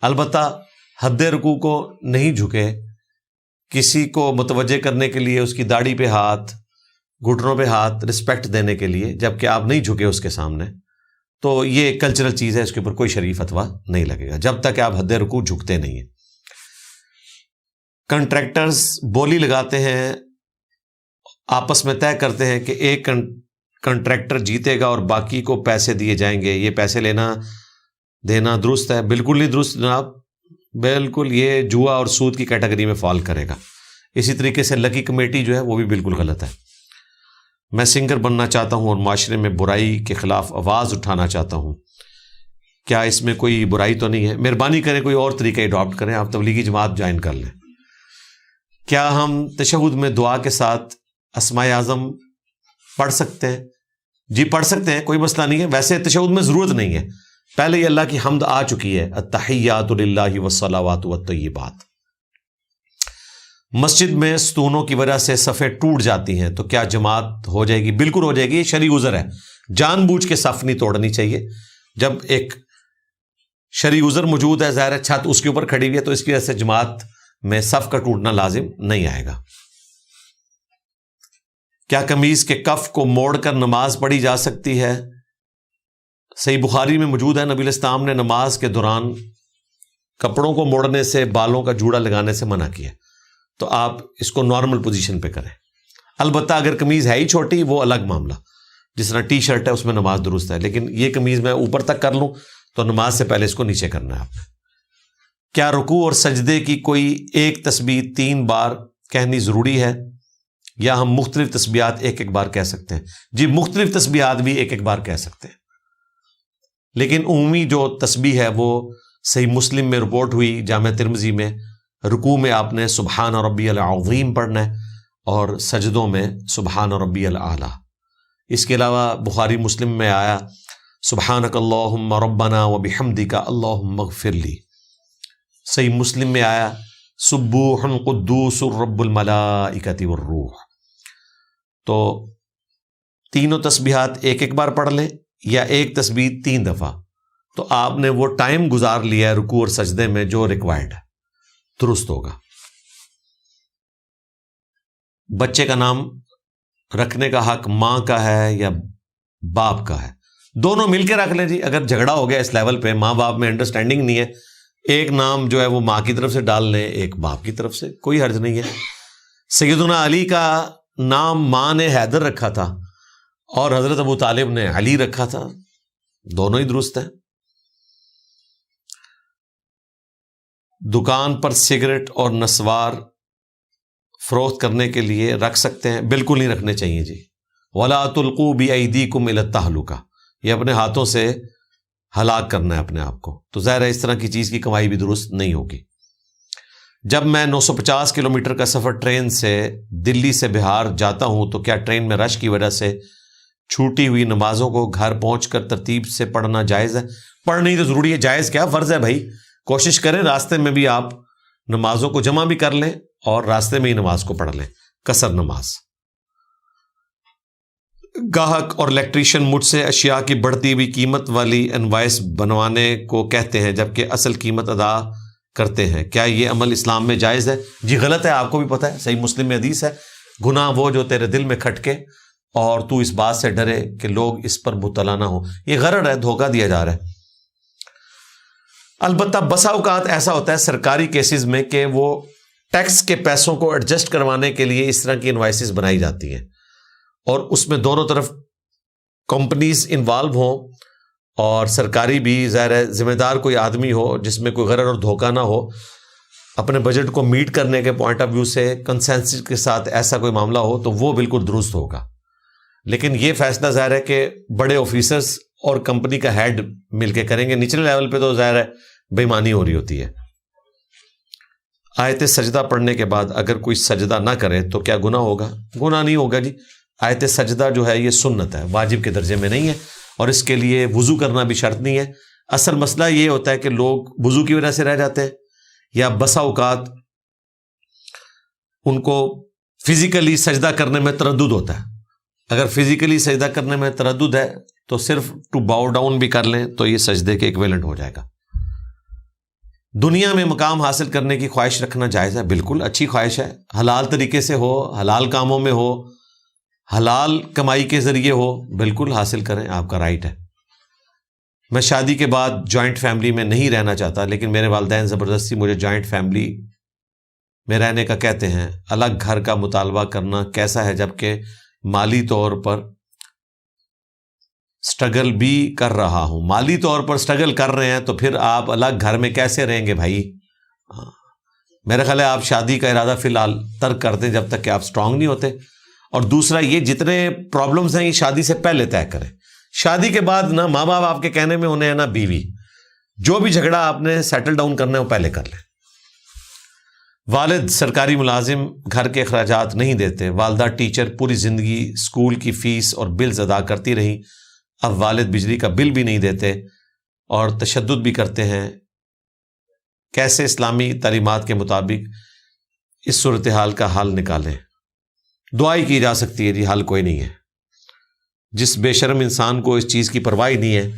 البتہ حد رکوع کو نہیں جھکے, کسی کو متوجہ کرنے کے لیے اس کی داڑھی پہ ہاتھ, گھٹنوں پہ ہاتھ, رسپیکٹ دینے کے لیے, جبکہ آپ نہیں جھکے اس کے سامنے, تو یہ کلچرل چیز ہے، اس کے اوپر کوئی شرعی فتویٰ نہیں لگے گا جب تک آپ حد رکوع جھکتے نہیں ہیں۔ کنٹریکٹرز بولی لگاتے ہیں، آپس میں طے کرتے ہیں کہ ایک کنٹریکٹر جیتے گا اور باقی کو پیسے دیے جائیں گے، یہ پیسے لینا دینا درست ہے؟ بالکل نہیں درست جناب، بالکل یہ جوا اور سود کی کیٹیگری میں فال کرے گا۔ اسی طریقے سے لکی کمیٹی جو ہے وہ بھی بالکل غلط ہے۔ میں سنگر بننا چاہتا ہوں اور معاشرے میں برائی کے خلاف آواز اٹھانا چاہتا ہوں، کیا اس میں کوئی برائی تو نہیں ہے؟ مہربانی کریں کوئی اور طریقہ اڈاپٹ کریں، آپ تبلیغی جماعت جوائن کر لیں۔ کیا ہم تشہد میں دعا کے ساتھ اسماء اعظم پڑھ سکتے ہیں؟ جی پڑھ سکتے ہیں، کوئی مسئلہ نہیں ہے، ویسے تشہد میں ضرورت نہیں ہے، پہلے یہ اللہ کی حمد آ چکی ہے، التحیات للہ والصلوات والطیبات۔ مسجد میں ستونوں کی وجہ سے صفیں ٹوٹ جاتی ہیں تو کیا جماعت ہو جائے گی؟ بالکل ہو جائے گی، یہ شرعی عذر ہے، جان بوجھ کے صف نہیں توڑنی چاہیے۔ جب ایک شرعی عذر موجود ہے، ظاہر ہے چھت اس کے اوپر کھڑی ہوئی ہے، تو اس کی وجہ سے جماعت میں صف کا ٹوٹنا لازم نہیں آئے گا۔ کیا قمیض کے کف کو موڑ کر نماز پڑھی جا سکتی ہے؟ صحیح بخاری میں موجود ہے، نبی علیہ السلام نے نماز کے دوران کپڑوں کو موڑنے سے، بالوں کا جوڑا لگانے سے منع کیا، تو آپ اس کو نارمل پوزیشن پہ کریں۔ البتہ اگر قمیض ہے ہی چھوٹی، وہ الگ معاملہ، جس طرح ٹی شرٹ ہے اس میں نماز درست ہے، لیکن یہ قمیض میں اوپر تک کر لوں تو نماز سے پہلے اس کو نیچے کرنا ہے آپ نے۔ کیا رکوع اور سجدے کی کوئی ایک تسبیح 3 بار کہنی ضروری ہے، یا ہم مختلف تسبیحات ایک بار کہہ سکتے ہیں؟ جی مختلف تسبیحات بھی ایک بار کہہ سکتے ہیں، لیکن عمومی جو تسبیح ہے وہ صحیح مسلم میں رپورٹ ہوئی، جامع ترمذی میں، رکوع میں آپ نے سبحان ربی العظیم پڑھنا ہے اور سجدوں میں سبحان ربی الاعلی۔ اس کے علاوہ بخاری مسلم میں آیا سبحانک اللہم ربنا وبحمدک اللہم اغفر لی۔ صحیح مسلم میں آیا سبوح قدوس رب الملائکۃ والروح۔ تو تینوں تسبیحات ایک بار پڑھ لیں یا ایک تسبیح 3 دفعہ، تو آپ نے وہ ٹائم گزار لیا ہے رکوع اور سجدے میں جو ریکوائرڈ ہے، درست ہوگا۔ بچے کا نام رکھنے کا حق ماں کا ہے یا باپ کا ہے؟ دونوں مل کے رکھ لیں جی، اگر جھگڑا ہو گیا اس لیول پہ، ماں باپ میں انڈرسٹینڈنگ نہیں ہے، ایک نام جو ہے وہ ماں کی طرف سے ڈال لیں، ایک باپ کی طرف سے، کوئی حرج نہیں ہے۔ سیدنا علی کا نام ماں نے حیدر رکھا تھا اور حضرت ابو طالب نے علی رکھا تھا، دونوں ہی درست ہیں۔ دکان پر سگریٹ اور نسوار فروخت کرنے کے لیے رکھ سکتے ہیں؟ بالکل نہیں رکھنے چاہیے جی۔ وَلَا تُلْقُوا بِأَيْدِيكُمْ إِلَى التَّهْلُكَةِ، یہ اپنے ہاتھوں سے ہلاک کرنا ہے اپنے آپ کو، تو ظاہر ہے اس طرح کی چیز کی کمائی بھی درست نہیں ہوگی۔ جب میں 950 کلومیٹر کا سفر ٹرین سے دلی سے بہار جاتا ہوں تو کیا ٹرین میں رش کی وجہ سے چھوٹی ہوئی نمازوں کو گھر پہنچ کر ترتیب سے پڑھنا جائز ہے؟ پڑھنی تو ضروری ہے، جائز کیا، فرض ہے بھائی۔ کوشش کریں راستے میں بھی آپ نمازوں کو جمع بھی کر لیں اور راستے میں ہی نماز کو پڑھ لیں، قصر نماز۔ گاہک اور الیکٹریشین مجھ سے اشیاء کی بڑھتی ہوئی قیمت والی انوائس بنوانے کو کہتے ہیں جبکہ اصل قیمت ادا کرتے ہیں، کیا یہ عمل اسلام میں جائز ہے؟ جی غلط ہے، آپ کو بھی پتہ ہے، صحیح مسلم میں حدیث ہے، گناہ وہ جو تیرے دل میں کھٹکے اور تو اس بات سے ڈرے کہ لوگ اس پر مبتلا نہ ہو۔ یہ غرض ہے، دھوکہ دیا جا رہا ہے۔ البتہ بسا اوقات ایسا ہوتا ہے سرکاری کیسز میں کہ وہ ٹیکس کے پیسوں کو ایڈجسٹ کروانے کے لیے اس طرح کی انوائسز بنائی جاتی ہیں، اور اس میں دونوں طرف کمپنیز انوالو ہوں اور سرکاری بھی، ظاہر ہے ذمہ دار کوئی آدمی ہو جس میں کوئی غرر اور دھوکہ نہ ہو، اپنے بجٹ کو میٹ کرنے کے پوائنٹ آف ویو سے کنسنسس کے ساتھ ایسا کوئی معاملہ ہو تو وہ بالکل درست ہوگا۔ لیکن یہ فیصلہ ظاہر ہے کہ بڑے آفیسرز اور کمپنی کا ہیڈ مل کے کریں گے، نچلے لیول پہ تو ظاہر ہے بے ایمانی ہو رہی ہوتی ہے۔ آیت سجدہ پڑھنے کے بعد اگر کوئی سجدہ نہ کرے تو کیا گناہ ہوگا؟ گناہ نہیں ہوگا جی۔ آیت سجدہ جو ہے یہ سنت ہے، واجب کے درجے میں نہیں ہے، اور اس کے لیے وضو کرنا بھی شرط نہیں ہے۔ اصل مسئلہ یہ ہوتا ہے کہ لوگ وضو کی وجہ سے رہ جاتے ہیں، یا بسا اوقات ان کو فزیکلی سجدہ کرنے میں تردد ہوتا ہے۔ اگر فزیکلی سجدہ کرنے میں تردد ہے تو صرف ٹو باؤ ڈاؤن بھی کر لیں تو یہ سجدے کے ایکویلنٹ ہو جائے گا۔ دنیا میں مقام حاصل کرنے کی خواہش رکھنا جائز ہے؟ بالکل اچھی خواہش ہے، حلال طریقے سے ہو، حلال کاموں میں ہو، حلال کمائی کے ذریعے ہو، بالکل حاصل کریں، آپ کا رائٹ ہے۔ میں شادی کے بعد جوائنٹ فیملی میں نہیں رہنا چاہتا، لیکن میرے والدین زبردستی مجھے جوائنٹ فیملی میں رہنے کا کہتے ہیں۔ الگ گھر کا مطالبہ کرنا کیسا ہے، جبکہ مالی طور پر سٹرگل بھی کر رہا ہوں؟ مالی طور پر سٹرگل کر رہے ہیں تو پھر آپ الگ گھر میں کیسے رہیں گے بھائی؟ میرا خیال ہے آپ شادی کا ارادہ فی الحال ترک کر دیں جب تک کہ آپ سٹرانگ نہیں ہوتے۔ اور دوسرا یہ جتنے پرابلمز ہیں یہ شادی سے پہلے طے کریں۔ شادی کے بعد نہ ماں باپ آپ کے کہنے میں انہیں نہ بیوی، جو بھی جھگڑا آپ نے سیٹل ڈاؤن کرنا ہے وہ پہلے کر لیں۔ والد سرکاری ملازم، گھر کے اخراجات نہیں دیتے، والدہ ٹیچر، پوری زندگی اسکول کی فیس اور بلز ادا کرتی رہیں، اب والد بجلی کا بل بھی نہیں دیتے اور تشدد بھی کرتے ہیں، کیسے اسلامی تعلیمات کے مطابق اس صورتحال کا حل نکالیں؟ دعا ہی کی جا سکتی ہے جی، حل کوئی نہیں ہے۔ جس بے شرم انسان کو اس چیز کی پرواہ نہیں ہے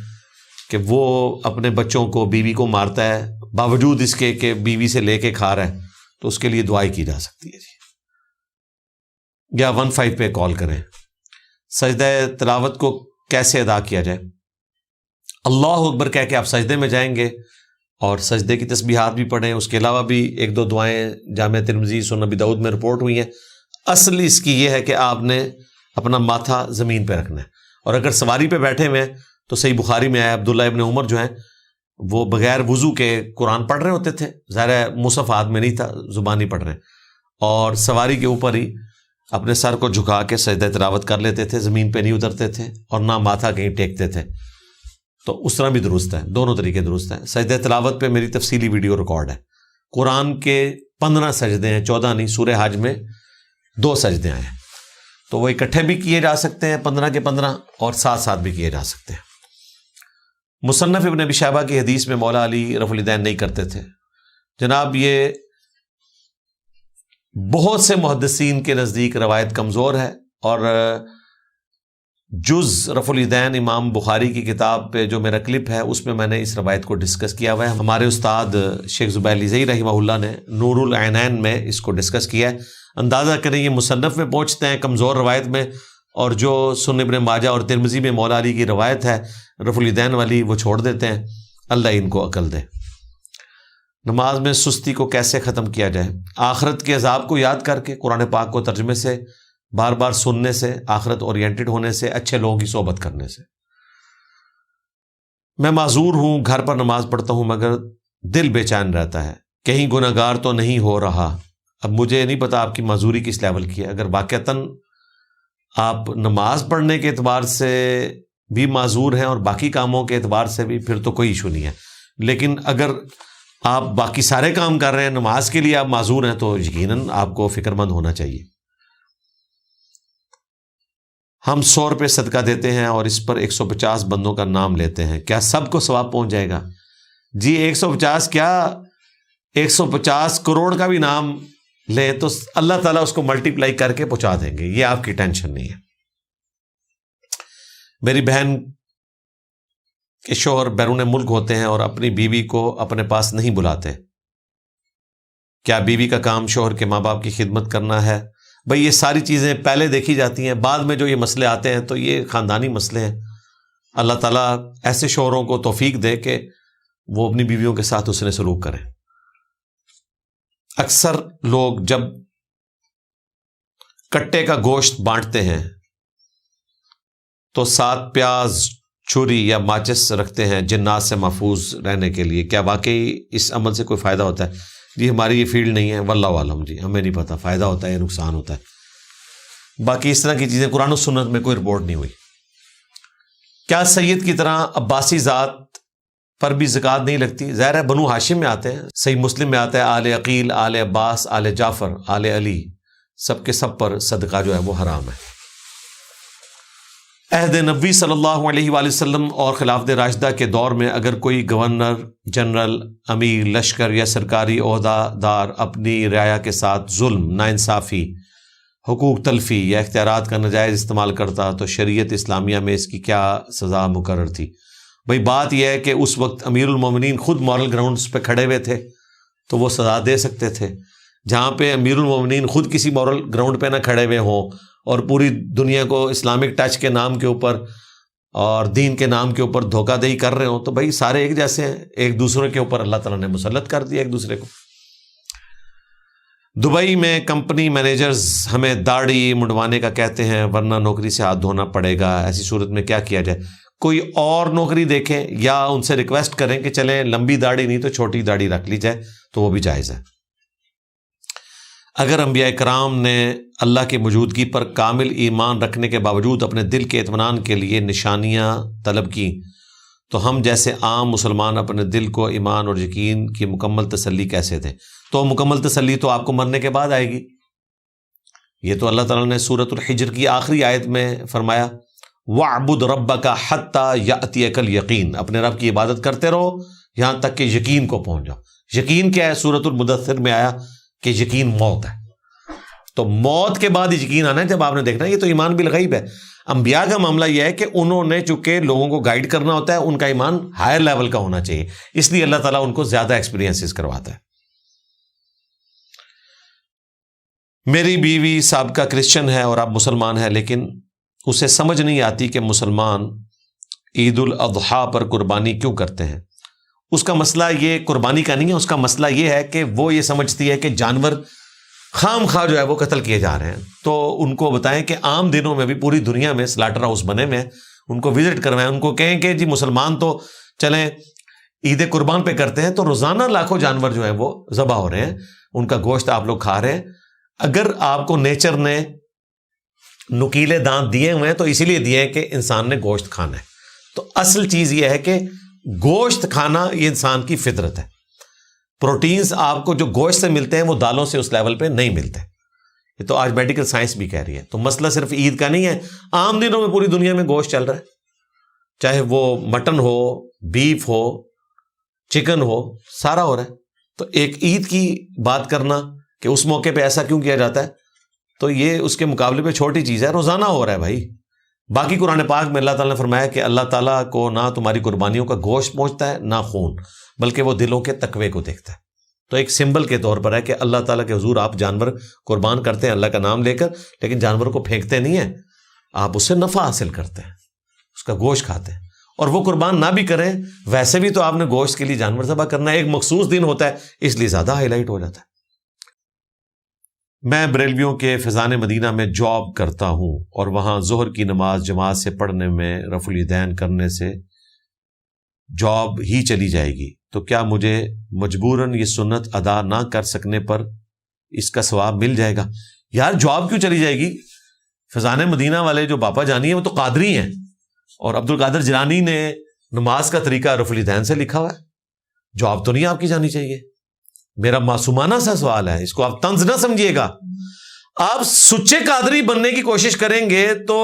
کہ وہ اپنے بچوں کو، بیوی کو مارتا ہے باوجود اس کے کہ بیوی سے لے کے کھا رہا ہے، تو اس کے لیے دعا ہی کی جا سکتی ہے جی۔ یا 15 پہ کال کریں۔ سجدہ تلاوت کو کیسے ادا کیا جائے؟ اللہ اکبر کہہ کے آپ سجدے میں جائیں گے اور سجدے کی تسبیحات بھی پڑھیں۔ اس کے علاوہ بھی ایک دو دعائیں جامع ترمذی، سنن ابی داؤد میں رپورٹ ہوئی ہیں۔ اصل اس کی یہ ہے کہ آپ نے اپنا ماتھا زمین پہ رکھنا ہے، اور اگر سواری پہ بیٹھے ہوئے ہیں تو صحیح بخاری میں آیا عبداللہ ابن عمر جو ہیں وہ بغیر وضو کے قرآن پڑھ رہے ہوتے تھے، ظاہر مصحف ہاتھ میں نہیں تھا، زبانی پڑھ رہے ہیں، اور سواری کے اوپر ہی اپنے سر کو جھکا کے سجدہ تلاوت کر لیتے تھے، زمین پہ نہیں اترتے تھے اور نہ ماتھا کہیں ٹیکتے تھے۔ تو اس طرح بھی درست ہے، دونوں طریقے درست ہیں۔ سجدہ تلاوت پہ میری تفصیلی ویڈیو ریکارڈ ہے۔ قرآن کے 15 سجدے ہیں، 14 نہیں، سورہ حج میں 2 سجدے ہیں، تو وہ اکٹھے بھی کیے جا سکتے ہیں 15 کے 15، اور ساتھ ساتھ بھی کیے جا سکتے ہیں۔ مصنف ابن ابی شیبہ کی حدیث میں مولا علی رفع الیدین نہیں کرتے تھے۔ جناب یہ بہت سے محدثین کے نزدیک روایت کمزور ہے، اور جز رفع الیدین امام بخاری کی کتاب پہ جو میرا کلپ ہے اس میں نے اس روایت کو ڈسکس کیا ہوا ہے۔ ہمارے استاد شیخ زبیر لیزئی رحمہ اللہ نے نور العینین میں اس کو ڈسکس کیا ہے۔ اندازہ کریں یہ مصنف میں پہنچتے ہیں کمزور روایت میں، اور جو سنن ابن ماجہ اور ترمذی میں مولا علی کی روایت ہے رفع الیدین والی وہ چھوڑ دیتے ہیں۔ اللہ ان کو عقل دے۔ نماز میں سستی کو کیسے ختم کیا جائے؟ آخرت کے عذاب کو یاد کر کے، قرآن پاک کو ترجمے سے بار بار سننے سے، آخرت اورینٹڈ ہونے سے، اچھے لوگوں کی صحبت کرنے سے۔ میں معذور ہوں، گھر پر نماز پڑھتا ہوں مگر دل بے چین رہتا ہے، کہیں گناہگار تو نہیں ہو رہا۔ اب مجھے نہیں پتا آپ کی معذوری کس لیول کی ہے۔ اگر واقعتاً آپ نماز پڑھنے کے اعتبار سے بھی معذور ہیں اور باقی کاموں کے اعتبار سے بھی، پھر تو کوئی ایشو نہیں ہے۔ لیکن اگر آپ باقی سارے کام کر رہے ہیں، نماز کے لیے آپ معذور ہیں، تو یقیناً آپ کو فکر مند ہونا چاہیے۔ ہم 100 روپے صدقہ دیتے ہیں اور اس پر 150 بندوں کا نام لیتے ہیں، کیا سب کو ثواب پہنچ جائے گا؟ جی 150 کیا 150 کروڑ کا بھی نام لیں تو اللہ تعالیٰ اس کو ملٹیپلائی کر کے پہنچا دیں گے، یہ آپ کی ٹینشن نہیں ہے۔ میری بہن کے شوہر بیرون ملک ہوتے ہیں اور اپنی بیوی کو اپنے پاس نہیں بلاتے، کیا بیوی کا کام شوہر کے ماں باپ کی خدمت کرنا ہے؟ بھئی یہ ساری چیزیں پہلے دیکھی جاتی ہیں، بعد میں جو یہ مسئلے آتے ہیں تو یہ خاندانی مسئلے ہیں۔ اللہ تعالیٰ ایسے شوہروں کو توفیق دے کہ وہ اپنی بیویوں کے ساتھ حسن سلوک کریں۔ اکثر لوگ جب کٹے کا گوشت بانٹتے ہیں تو ساتھ پیاز، چھری یا ماچس رکھتے ہیں جنات سے محفوظ رہنے کے لیے، کیا واقعی اس عمل سے کوئی فائدہ ہوتا ہے؟ جی ہماری یہ فیلڈ نہیں ہے، واللہ عالم، جی ہمیں نہیں پتہ فائدہ ہوتا ہے یا نقصان ہوتا ہے۔ باقی اس طرح کی چیزیں قرآن و سنت میں کوئی رپورٹ نہیں ہوئی۔ کیا سید کی طرح عباسی ذات پر بھی زکوٰۃ نہیں لگتی؟ ظاہر ہے بنو ہاشم میں آتے ہیں، صحیح مسلم میں آتا ہے آل عقیل، آل عباس، آل جعفر، آل علی، سب کے سب پر صدقہ جو ہے وہ حرام ہے۔ عہد نبوی صلی اللہ علیہ وآلہ وسلم اور خلافت راشدہ کے دور میں اگر کوئی گورنر جنرل، امیر لشکر یا سرکاری عہدہ دار اپنی رعایا کے ساتھ ظلم، ناانصافی، حقوق تلفی یا اختیارات کا ناجائز استعمال کرتا تو شریعت اسلامیہ میں اس کی کیا سزا مقرر تھی؟ بھئی بات یہ ہے کہ اس وقت امیر المومنین خود مورل گراؤنڈز پہ کھڑے ہوئے تھے تو وہ سزا دے سکتے تھے۔ جہاں پہ امیر المومنین خود کسی مورل گراؤنڈ پہ نہ کھڑے ہوئے ہوں اور پوری دنیا کو اسلامک ٹچ کے نام کے اوپر اور دین کے نام کے اوپر دھوکہ دہی کر رہے ہوں تو بھائی سارے ایک جیسے ہیں، ایک دوسرے کے اوپر اللہ تعالیٰ نے مسلط کر دیا ایک دوسرے کو۔ دبئی میں کمپنی مینیجرز ہمیں داڑھی منڈوانے کا کہتے ہیں ورنہ نوکری سے ہاتھ دھونا پڑے گا، ایسی صورت میں کیا کیا جائے؟ کوئی اور نوکری دیکھیں یا ان سے ریکویسٹ کریں کہ چلیں لمبی داڑھی نہیں تو چھوٹی داڑھی رکھ لی جائے، تو وہ بھی جائز ہے۔ اگر انبیاء کرام نے اللہ کی موجودگی پر کامل ایمان رکھنے کے باوجود اپنے دل کے اطمینان کے لیے نشانیاں طلب کی تو ہم جیسے عام مسلمان اپنے دل کو ایمان اور یقین کی مکمل تسلی کیسے دیں؟ تو مکمل تسلی تو آپ کو مرنے کے بعد آئے گی۔ یہ تو اللہ تعالیٰ نے سورۃ الحجر کی آخری آیت میں فرمایا وَاعْبُدْ رَبَّكَ حَتَّى يَأْتِيَكَ الْيَقِينُ، اپنے رب کی عبادت کرتے رہو یہاں تک کہ یقین کو پہنچ جاؤ۔ یقین کیا ہے؟ سورۃ المدثر میں آیا کہ یقین موت ہے، تو موت کے بعد یقین آنا ہے جب آپ نے دیکھنا ہے۔ یہ تو ایمان بالغیب ہے۔ انبیاء کا معاملہ یہ ہے کہ انہوں نے چونکہ لوگوں کو گائیڈ کرنا ہوتا ہے، ان کا ایمان ہائر لیول کا ہونا چاہیے، اس لیے اللہ تعالیٰ ان کو زیادہ ایکسپیرینسز کرواتا ہے۔ میری بیوی سابقہ کرسچن ہے اور اب مسلمان ہے، لیکن اسے سمجھ نہیں آتی کہ مسلمان عید الاضحیٰ پر قربانی کیوں کرتے ہیں۔ اس کا مسئلہ یہ قربانی کا نہیں ہے، اس کا مسئلہ یہ ہے کہ وہ یہ سمجھتی ہے کہ جانور خام خواہ جو ہے وہ قتل کیے جا رہے ہیں۔ تو ان کو بتائیں کہ عام دنوں میں بھی پوری دنیا میں سلاٹر ہاؤس بنے ہوئے ہیں، ان کو وزٹ کروائیں، ان کو کہیں کہ جی مسلمان تو چلیں عید قربان پہ کرتے ہیں تو روزانہ لاکھوں جانور جو ہیں وہ ذبح ہو رہے ہیں، ان کا گوشت آپ لوگ کھا رہے ہیں۔ اگر آپ کو نیچر نے نکیلے دانت دیے ہوئے ہیں تو اسی لیے دیے ہیں کہ انسان نے گوشت کھانا ہے۔ تو اصل چیز یہ ہے کہ گوشت کھانا یہ انسان کی فطرت ہے۔ پروٹینز آپ کو جو گوشت سے ملتے ہیں وہ دالوں سے اس لیول پہ نہیں ملتے، یہ تو آج میڈیکل سائنس بھی کہہ رہی ہے۔ تو مسئلہ صرف عید کا نہیں ہے، عام دنوں میں پوری دنیا میں گوشت چل رہا ہے، چاہے وہ مٹن ہو، بیف ہو، چکن ہو، سارا ہو رہا ہے۔ تو ایک عید کی بات کرنا کہ اس موقع پہ ایسا کیوں کیا جاتا ہے، تو یہ اس کے مقابلے پہ چھوٹی چیز ہے، روزانہ ہو رہا ہے بھائی۔ باقی قرآن پاک میں اللہ تعالیٰ نے فرمایا کہ اللہ تعالیٰ کو نہ تمہاری قربانیوں کا گوشت پہنچتا ہے نہ خون، بلکہ وہ دلوں کے تقوی کو دیکھتا ہے۔ تو ایک سمبل کے طور پر ہے کہ اللہ تعالیٰ کے حضور آپ جانور قربان کرتے ہیں اللہ کا نام لے کر، لیکن جانور کو پھینکتے نہیں ہیں، آپ اس سے نفع حاصل کرتے ہیں، اس کا گوشت کھاتے ہیں۔ اور وہ قربان نہ بھی کریں، ویسے بھی تو آپ نے گوشت کے لیے جانور ذبح کرنا ہے، ایک مخصوص دن ہوتا ہے اس لیے زیادہ ہائی لائٹ ہو جاتا ہے۔ میں بریلویوں کے فیضان مدینہ میں جاب کرتا ہوں اور وہاں ظہر کی نماز جماعت سے پڑھنے میں رفع الیدین کرنے سے جاب ہی چلی جائے گی، تو کیا مجھے مجبوراً یہ سنت ادا نہ کر سکنے پر اس کا ثواب مل جائے گا؟ یار جاب کیوں چلی جائے گی؟ فیضان مدینہ والے جو باپا جانی ہیں وہ تو قادری ہیں، اور عبد القادر جیلانی نے نماز کا طریقہ رفع الیدین سے لکھا ہوا ہے، جاب تو نہیں آپ کی جانی چاہیے۔ میرا معصومانہ سا سوال ہے، اس کو آپ طنز نہ سمجھیے گا۔ آپ سچے قادری بننے کی کوشش کریں گے تو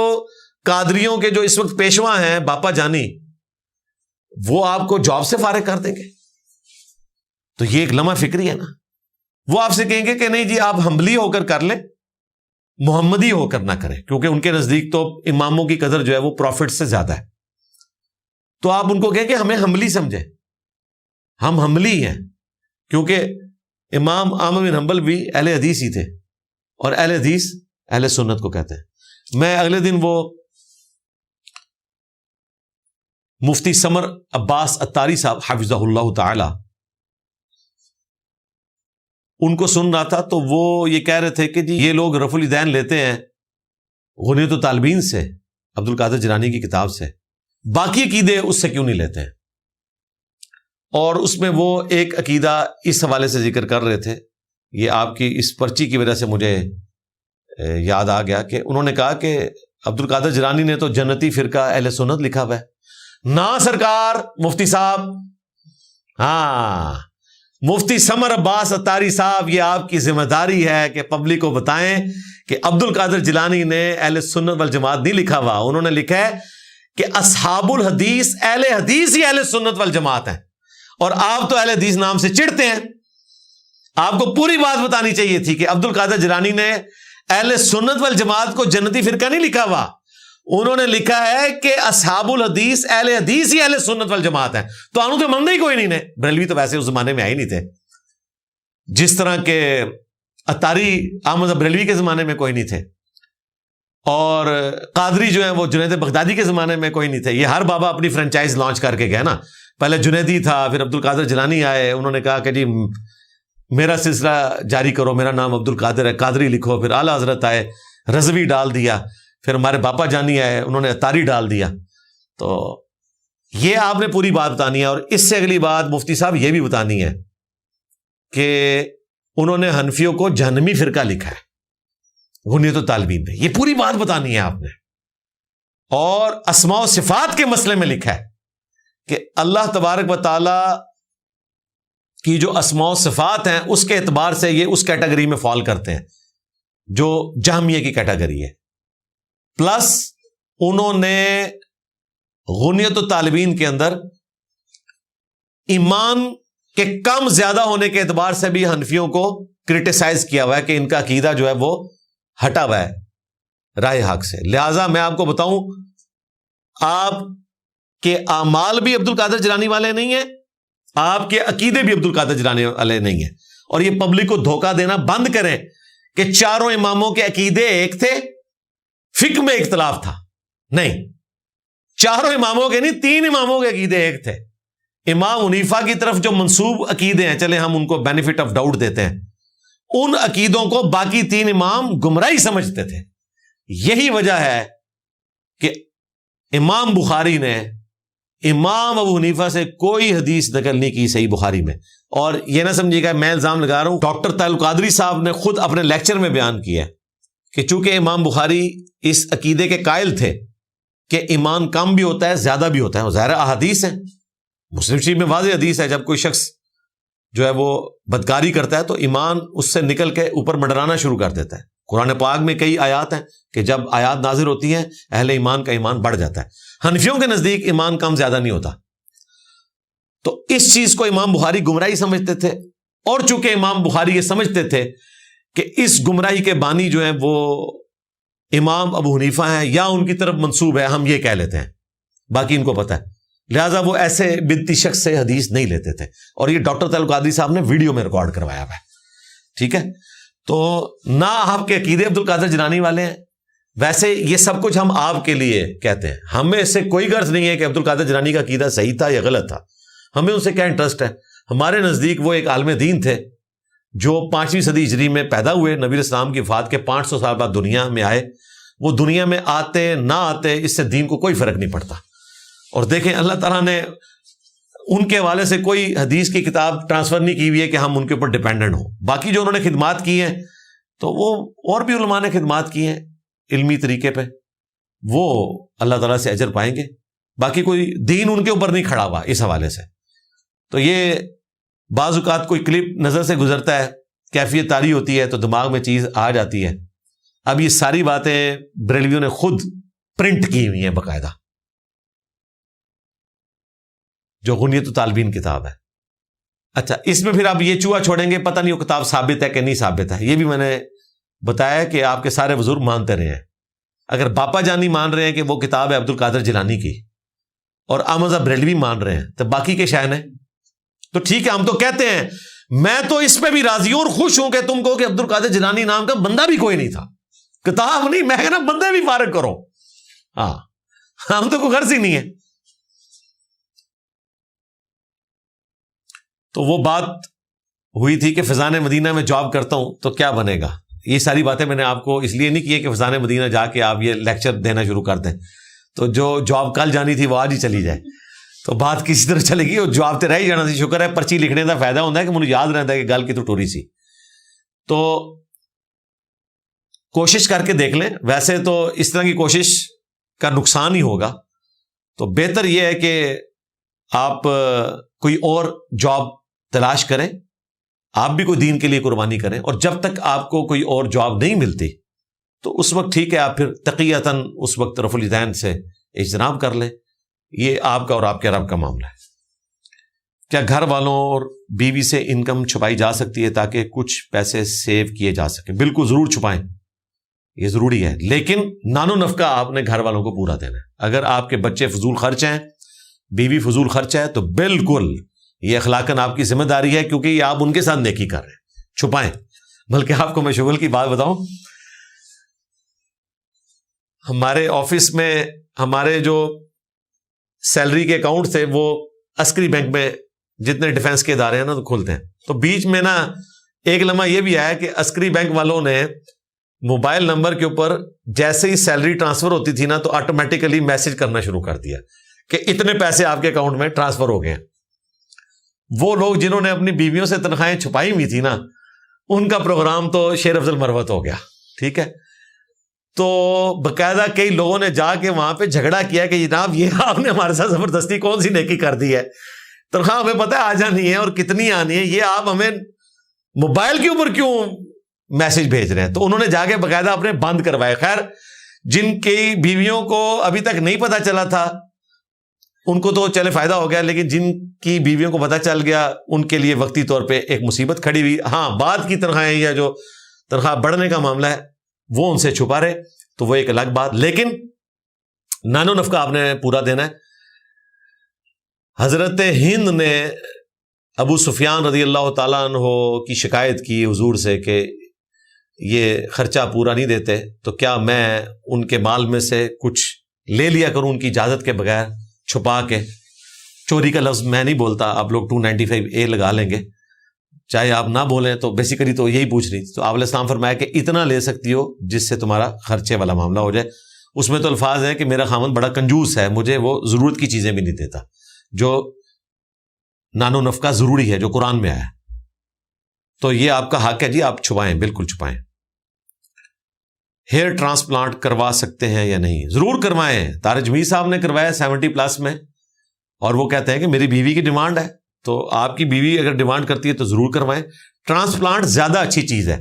قادریوں کے جو اس وقت پیشوا ہیں باپا جانی، وہ آپ کو جاب سے فارغ کر دیں گے۔ تو یہ ایک لمحہ فکری ہے نا، وہ آپ سے کہیں گے کہ نہیں جی آپ ہمبلی ہو کر کر لیں، محمدی ہو کر نہ کریں، کیونکہ ان کے نزدیک تو اماموں کی قدر جو ہے وہ پروفٹ سے زیادہ ہے۔ تو آپ ان کو کہیں کہ ہمیں ہمبلی سمجھیں، ہم ہمبلی ہیں، کیونکہ امام احمد بن حنبل بھی اہل حدیث ہی تھے، اور اہل حدیث اہل سنت کو کہتے ہیں۔ میں اگلے دن وہ مفتی سمر عباس اتاری صاحب حفظہ اللہ تعالی ان کو سن رہا تھا، تو وہ یہ کہہ رہے تھے کہ جی یہ لوگ رفع الیدین لیتے ہیں غنیۃ الطالبین سے، عبد القادر جیلانی کی کتاب سے، باقی عقیدے اس سے کیوں نہیں لیتے ہیں؟ اور اس میں وہ ایک عقیدہ اس حوالے سے ذکر کر رہے تھے، یہ آپ کی اس پرچی کی وجہ سے مجھے یاد آ گیا کہ انہوں نے کہا کہ عبد القادر جیلانی نے تو جنتی فرقہ اہل سنت لکھا ہوا ہے۔ نا سرکار مفتی صاحب، ہاں مفتی سمر عباس اتاری صاحب، یہ آپ کی ذمہ داری ہے کہ پبلک کو بتائیں کہ عبد القادر جیلانی نے اہل سنت والجماعت نہیں لکھا ہوا، انہوں نے لکھا ہے کہ اصحاب الحدیث اہل حدیث ہی اہل سنت والجماعت ہیں، اور آپ تو اہل حدیث نام سے چڑھتے ہیں۔ آپ کو پوری بات بتانی چاہیے تھی کہ عبد القادر جیلانی نے اہل سنت والجماعت کو جنتی فرقہ نہیں لکھا ہوا، انہوں نے لکھا ہے کہ اصحاب الحدیث اہل حدیث ہی اہل سنت والجماعت ہیں۔ تو انہوں تو منگا ہی کوئی نہیں نے، بریلوی تو ویسے اس زمانے میں آئے نہیں تھے، جس طرح کے اتاری احمد بریلوی کے زمانے میں کوئی نہیں تھے۔ اور قادری جو ہیں وہ جنید بغدادی کے زمانے میں کوئی نہیں تھے. یہ ہر بابا اپنی فرنچائز لانچ کر کے گئے نا. پہلے جنیدی تھا, پھر عبد القادر جیلانی آئے, انہوں نے کہا کہ جی میرا سلسلہ جاری کرو, میرا نام عبد القادر ہے, قادری لکھو. پھر اعلیٰ حضرت آئے, رضوی ڈال دیا. پھر ہمارے باپا جانی آئے, انہوں نے اتاری ڈال دیا. تو یہ آپ نے پوری بات بتانی ہے. اور اس سے اگلی بات مفتی صاحب یہ بھی بتانی ہے کہ انہوں نے حنفیوں کو جہنمی فرقہ لکھا ہے غنیت الطالبین میں. یہ پوری بات بتانی ہے آپ نے. اور اسماء و صفات کے مسئلے میں لکھا ہے کہ اللہ تبارک و تعالی کی جو اسماء و صفات ہیں اس کے اعتبار سے یہ اس کیٹیگری میں فال کرتے ہیں جو جہمیہ کی کیٹیگری ہے. پلس انہوں نے غنیت الطالبین کے اندر ایمان کے کم زیادہ ہونے کے اعتبار سے بھی حنفیوں کو کرٹیسائز کیا ہوا ہے کہ ان کا عقیدہ جو ہے وہ ہٹا ہوا ہے راہ حق سے. لہذا میں آپ کو بتاؤں, آپ کے اعمال بھی عبد القادر جیلانی والے نہیں ہیں, آپ کے عقیدے بھی عبد القادر جیلانی والے نہیں ہیں. اور یہ پبلک کو دھوکہ دینا بند کریں کہ چاروں اماموں کے عقیدے ایک تھے, فقہ میں اختلاف تھا. نہیں, چاروں اماموں کے نہیں, 3 اماموں کے عقیدے ایک تھے. امام حنیفہ کی طرف جو منسوب عقیدے ہیں, چلے ہم ان کو بینیفٹ آف ڈاؤٹ دیتے ہیں, ان عقیدوں کو باقی 3 امام گمراہی سمجھتے تھے. یہی وجہ ہے کہ امام بخاری نے امام ابو حنیفہ سے کوئی حدیث نقل نہیں کی صحیح بخاری میں. اور یہ نہ سمجھیے گا میں الزام لگا رہا ہوں, ڈاکٹر طاہر القادری صاحب نے خود اپنے لیکچر میں بیان کیا ہے کہ چونکہ امام بخاری اس عقیدے کے قائل تھے کہ ایمان کم بھی ہوتا ہے زیادہ بھی ہوتا ہے, وہ ظاہر احادیث ہیں, مسلم شریف میں واضح حدیث ہے, جب کوئی شخص جو ہے وہ بدکاری کرتا ہے تو ایمان اس سے نکل کے اوپر منڈرانا شروع کر دیتا ہے. قرآن پاک میں کئی آیات ہیں کہ جب آیات نازل ہوتی ہیں اہل ایمان کا ایمان بڑھ جاتا ہے. حنفیوں کے نزدیک ایمان کم زیادہ نہیں ہوتا. تو اس چیز کو امام بخاری گمراہی سمجھتے تھے, اور چونکہ امام بخاری یہ سمجھتے تھے کہ اس گمراہی کے بانی جو ہیں وہ امام ابو حنیفہ ہیں یا ان کی طرف منسوب ہے, ہم یہ کہہ لیتے ہیں, باقی ان کو پتہ ہے, لہٰذا وہ ایسے بدتی شخص سے حدیث نہیں لیتے تھے. اور یہ ڈاکٹر طاہر القادری صاحب نے ویڈیو میں ریکارڈ کروایا ہوا ہے. ٹھیک ہے, تو نہ آپ کے عقیدے عبد القادر جیلانی والے ہیں. ویسے یہ سب کچھ ہم آپ کے لیے کہتے ہیں, ہمیں اس سے کوئی غرض نہیں ہے کہ عبد القادر جیلانی کا عقیدہ صحیح تھا یا غلط تھا, ہمیں ان سے کیا انٹرسٹ ہے. ہمارے نزدیک وہ ایک عالم دین تھے جو 5ویں صدی ہجری میں پیدا ہوئے, نبی علیہ السلام کی وفات کے 500 سال بعد دنیا میں آئے. وہ دنیا میں آتے نہ آتے اس سے دین کو کوئی فرق نہیں پڑتا. اور دیکھیں اللہ تعالیٰ نے ان کے حوالے سے کوئی حدیث کی کتاب ٹرانسفر نہیں کی ہوئی ہے کہ ہم ان کے اوپر ڈپینڈنٹ ہوں. باقی جو انہوں نے خدمات کی ہیں تو وہ اور بھی علماء نے خدمات کی ہیں علمی طریقے پہ, وہ اللہ تعالیٰ سے اجر پائیں گے. باقی کوئی دین ان کے اوپر نہیں کھڑا ہوا اس حوالے سے. تو یہ بعض اوقات کوئی کلپ نظر سے گزرتا ہے, کیفیت طاری ہوتی ہے تو دماغ میں چیز آ جاتی ہے. اب یہ ساری باتیں بریلویوں نے خود پرنٹ کی ہوئی ہیں باقاعدہ, جو غنیت الطالبین کتاب ہے. اچھا, اس میں پھر آپ یہ چوہا چھوڑیں گے, پتہ نہیں وہ کتاب ثابت ہے کہ نہیں ثابت ہے. یہ بھی میں نے بتایا کہ آپ کے سارے بزرگ مانتے رہے ہیں. اگر باپا جانی مان رہے ہیں کہ وہ کتاب ہے عبد القادر جیلانی کی, اور احمد بریلوی مان رہے ہیں, تو باقی کے شائن ہیں تو ٹھیک ہے. ہم تو کہتے ہیں, میں تو اس پہ بھی راضی ہوں اور خوش ہوں کہ تم کہو کہ عبد القادر جیلانی نام کا بندہ بھی کوئی نہیں تھا, کتاب نہیں, میں کہنا بندے بھی فارغ کرو. ہاں, ہم تو کوئی غرض ہی نہیں ہے. تو وہ بات ہوئی تھی کہ فضان مدینہ میں جاب کرتا ہوں تو کیا بنے گا. یہ ساری باتیں میں نے آپ کو اس لیے نہیں کی ہے کہ فضان مدینہ جا کے آپ یہ لیکچر دینا شروع کر دیں, تو جو جاب کل جانی تھی وہ آج ہی چلی جائے تو بات کسی طرح چلے گی. اور جاب تو رہ ہی جانا سی. شکر ہے پرچی لکھنے کا فائدہ ہوتا ہے کہ مجھے یاد رہتا ہے کہ گل کی تو ٹوری سی. تو کوشش کر کے دیکھ لیں. ویسے تو اس طرح کی کوشش کا نقصان ہی ہوگا, تو بہتر یہ ہے کہ آپ کوئی اور جاب تلاش کریں, آپ بھی کوئی دین کے لیے قربانی کریں. اور جب تک آپ کو کوئی اور جاب نہیں ملتی تو اس وقت ٹھیک ہے, آپ پھر تقیتاً اس وقت رفع الیدین سے اجتناب کر لیں. یہ آپ کا اور آپ کے رب کا معاملہ ہے. کیا گھر والوں اور بیوی سے انکم چھپائی جا سکتی ہے تاکہ کچھ پیسے سیو کیے جا سکیں؟ بالکل ضرور چھپائیں, یہ ضروری ہے, لیکن نان و نفقہ آپ نے گھر والوں کو پورا دینا ہے. اگر آپ کے بچے فضول خرچ ہیں, بیوی فضول خرچ ہے, تو بالکل یہ اخلاقاً آپ کی ذمہ داری ہے, کیونکہ یہ آپ ان کے ساتھ نیکی کر رہے ہیں. چھپائیں. بلکہ آپ کو میں شغل کی بات بتاؤں, ہمارے آفس میں ہمارے جو سیلری کے اکاؤنٹ تھے وہ عسکری بینک میں جتنے ڈیفنس کے ادارے ہیں نا تو کھلتے ہیں. تو بیچ میں نا ایک لمحہ یہ بھی آیا کہ عسکری بینک والوں نے موبائل نمبر کے اوپر جیسے ہی سیلری ٹرانسفر ہوتی تھی نا تو آٹومیٹیکلی میسج کرنا شروع کر دیا کہ اتنے پیسے آپ کے اکاؤنٹ میں ٹرانسفر ہو گئے ہیں. وہ لوگ جنہوں نے اپنی بیویوں سے تنخواہیں چھپائی ہوئی تھی نا ان کا پروگرام تو شیر افضل مروت ہو گیا. ٹھیک ہے, تو باقاعدہ کئی لوگوں نے جا کے وہاں پہ جھگڑا کیا کہ جناب یہ آپ نے ہمارے ساتھ زبردستی کون سی نیکی کر دی ہے, تنخواہ ہمیں پتہ ہے آ جانی ہے اور کتنی آنی ہے, یہ آپ ہمیں موبائل کے اوپر کیوں میسج بھیج رہے ہیں. تو انہوں نے جا کے باقاعدہ اپنے بند کروائے. خیر جن کی بیویوں کو ابھی تک نہیں پتا چلا تھا ان کو تو چلے فائدہ ہو گیا, لیکن جن کی بیویوں کو پتا چل گیا ان کے لیے وقتی طور پہ ایک مصیبت کھڑی ہوئی. ہاں بعد کی تنخواہیں یا جو تنخواہ بڑھنے کا معاملہ ہے وہ ان سے چھپا رہے تو وہ ایک الگ بات, لیکن نانو نفقہ آپ نے پورا دینا ہے. حضرت ہند نے ابو سفیان رضی اللہ تعالیٰ عنہ کی شکایت کی حضور سے کہ یہ خرچہ پورا نہیں دیتے, تو کیا میں ان کے مال میں سے کچھ لے لیا کروں ان کی اجازت کے بغیر چھپا کے. چوری کا لفظ میں نہیں بولتا, آپ لوگ 295A لگا لیں گے, چاہے آپ نہ بولیں. تو بیسیکلی تو یہی پوچھ رہی تھی. تو آپ علیہ السلام فرمایا کہ اتنا لے سکتی ہو جس سے تمہارا خرچے والا معاملہ ہو جائے. اس میں تو الفاظ ہیں کہ میرا خاوند بڑا کنجوس ہے, مجھے وہ ضرورت کی چیزیں بھی نہیں دیتا جو نانو نفقہ ضروری ہے جو قرآن میں آیا. تو یہ آپ کا حق ہے جی, آپ چھپائیں, بالکل چھپائیں. ہیئر ٹرانسپلانٹ کروا سکتے ہیں یا نہیں؟ ضرور کروائیں. طارق جمیل صاحب نے کروایا 70+ میں, اور وہ کہتے ہیں کہ میری بیوی کی ڈیمانڈ ہے, تو آپ کی بیوی اگر ڈیمانڈ کرتی ہے تو ضرور کروائیں. ٹرانسپلانٹ زیادہ اچھی چیز ہے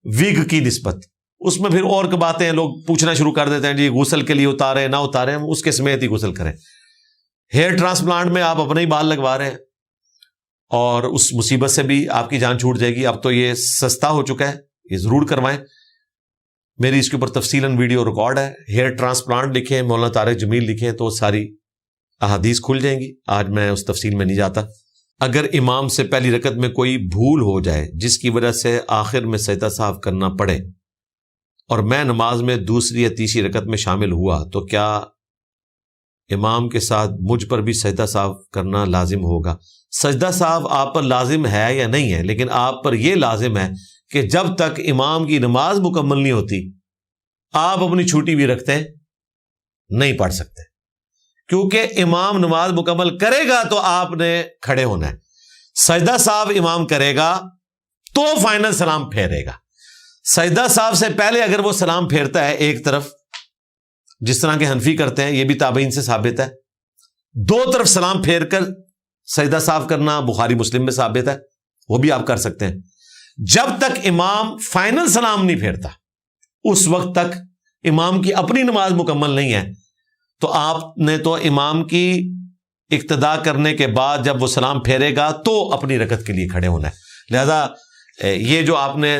ویگ کی نسبت. اس میں پھر اور کی باتیں لوگ پوچھنا شروع کر دیتے ہیں, جی غسل کے لیے اتاریں نہ اتاریں, اس کے سمیت ہی غسل کریں. ہیئر ٹرانسپلانٹ میں آپ اپنے ہی بال لگوا رہے ہیں اور اس مصیبت سے بھی آپ کی جان چھوٹ جائے گی. اب تو یہ سستا ہو چکا ہے, یہ ضرور کروائیں. میری اس کے اوپر تفصیلاً ویڈیو ریکارڈ ہے. ہیئر ٹرانسپلانٹ لکھیں, مولانا طارق جمیل لکھیں تو ساری احادیث کھل جائیں گی. آج میں اس تفصیل میں نہیں جاتا. اگر امام سے پہلی رکعت میں کوئی بھول ہو جائے جس کی وجہ سے آخر میں سجدہ سہو کرنا پڑے اور میں نماز میں دوسری یا تیسری رکعت میں شامل ہوا, تو کیا امام کے ساتھ مجھ پر بھی سجدہ سہو کرنا لازم ہوگا؟ سجدہ سہو آپ پر لازم ہے یا نہیں ہے, لیکن آپ پر یہ لازم ہے کہ جب تک امام کی نماز مکمل نہیں ہوتی آپ اپنی چھوٹی بھی رکھتے نہیں پڑھ سکتے, کیونکہ امام نماز مکمل کرے گا تو آپ نے کھڑے ہونا ہے. سجدہ سہو امام کرے گا تو فائنل سلام پھیرے گا. سجدہ سہو سے پہلے اگر وہ سلام پھیرتا ہے ایک طرف, جس طرح کے حنفی کرتے ہیں, یہ بھی تابعین سے ثابت ہے, دو طرف سلام پھیر کر سجدہ سہو کرنا بخاری مسلم میں ثابت ہے, وہ بھی آپ کر سکتے ہیں. جب تک امام فائنل سلام نہیں پھیرتا اس وقت تک امام کی اپنی نماز مکمل نہیں ہے, تو آپ نے تو امام کی اقتدا کرنے کے بعد جب وہ سلام پھیرے گا تو اپنی رکعت کے لیے کھڑے ہونا ہے. لہذا یہ جو آپ نے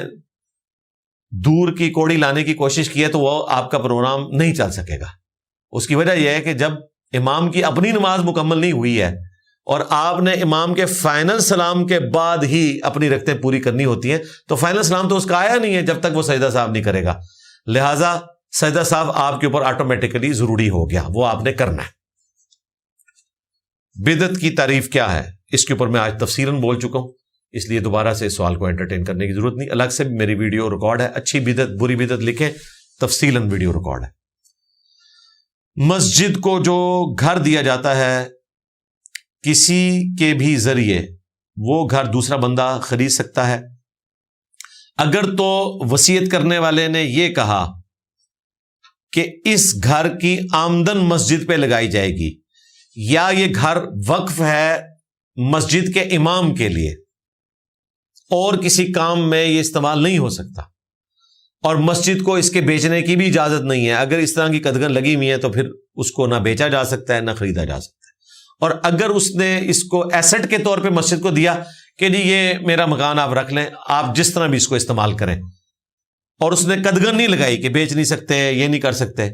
دور کی کوڑی لانے کی کوشش کی ہے تو وہ آپ کا پروگرام نہیں چل سکے گا. اس کی وجہ یہ ہے کہ جب امام کی اپنی نماز مکمل نہیں ہوئی ہے اور آپ نے امام کے فائنل سلام کے بعد ہی اپنی رکعتیں پوری کرنی ہوتی ہیں, تو فائنل سلام تو اس کا آیا نہیں ہے جب تک وہ سجدہ سہو نہیں کرے گا. لہذا سجدہ سہو آپ کے اوپر آٹومیٹکلی ضروری ہو گیا, وہ آپ نے کرنا ہے. بدعت کی تعریف کیا ہے, اس کے اوپر میں آج تفصیلاً بول چکا ہوں, اس لیے دوبارہ سے اس سوال کو انٹرٹین کرنے کی ضرورت نہیں. الگ سے بھی میری ویڈیو ریکارڈ ہے, اچھی بدعت بری بدعت لکھیں, تفصیلاً ویڈیو ریکارڈ ہے. مسجد کو جو گھر دیا جاتا ہے کسی کے بھی ذریعے, وہ گھر دوسرا بندہ خرید سکتا ہے اگر تو وصیت کرنے والے نے یہ کہا کہ اس گھر کی آمدن مسجد پہ لگائی جائے گی, یا یہ گھر وقف ہے مسجد کے امام کے لیے اور کسی کام میں یہ استعمال نہیں ہو سکتا, اور مسجد کو اس کے بیچنے کی بھی اجازت نہیں ہے. اگر اس طرح کی قدغن لگی ہوئی ہے تو پھر اس کو نہ بیچا جا سکتا ہے نہ خریدا جا سکتا ہے. اور اگر اس نے اس کو ایسٹ کے طور پہ مسجد کو دیا کہ جی یہ میرا مکان آپ رکھ لیں, آپ جس طرح بھی اس کو استعمال کریں, اور اس نے قدغن نہیں لگائی کہ بیچ نہیں سکتے یہ نہیں کر سکتے,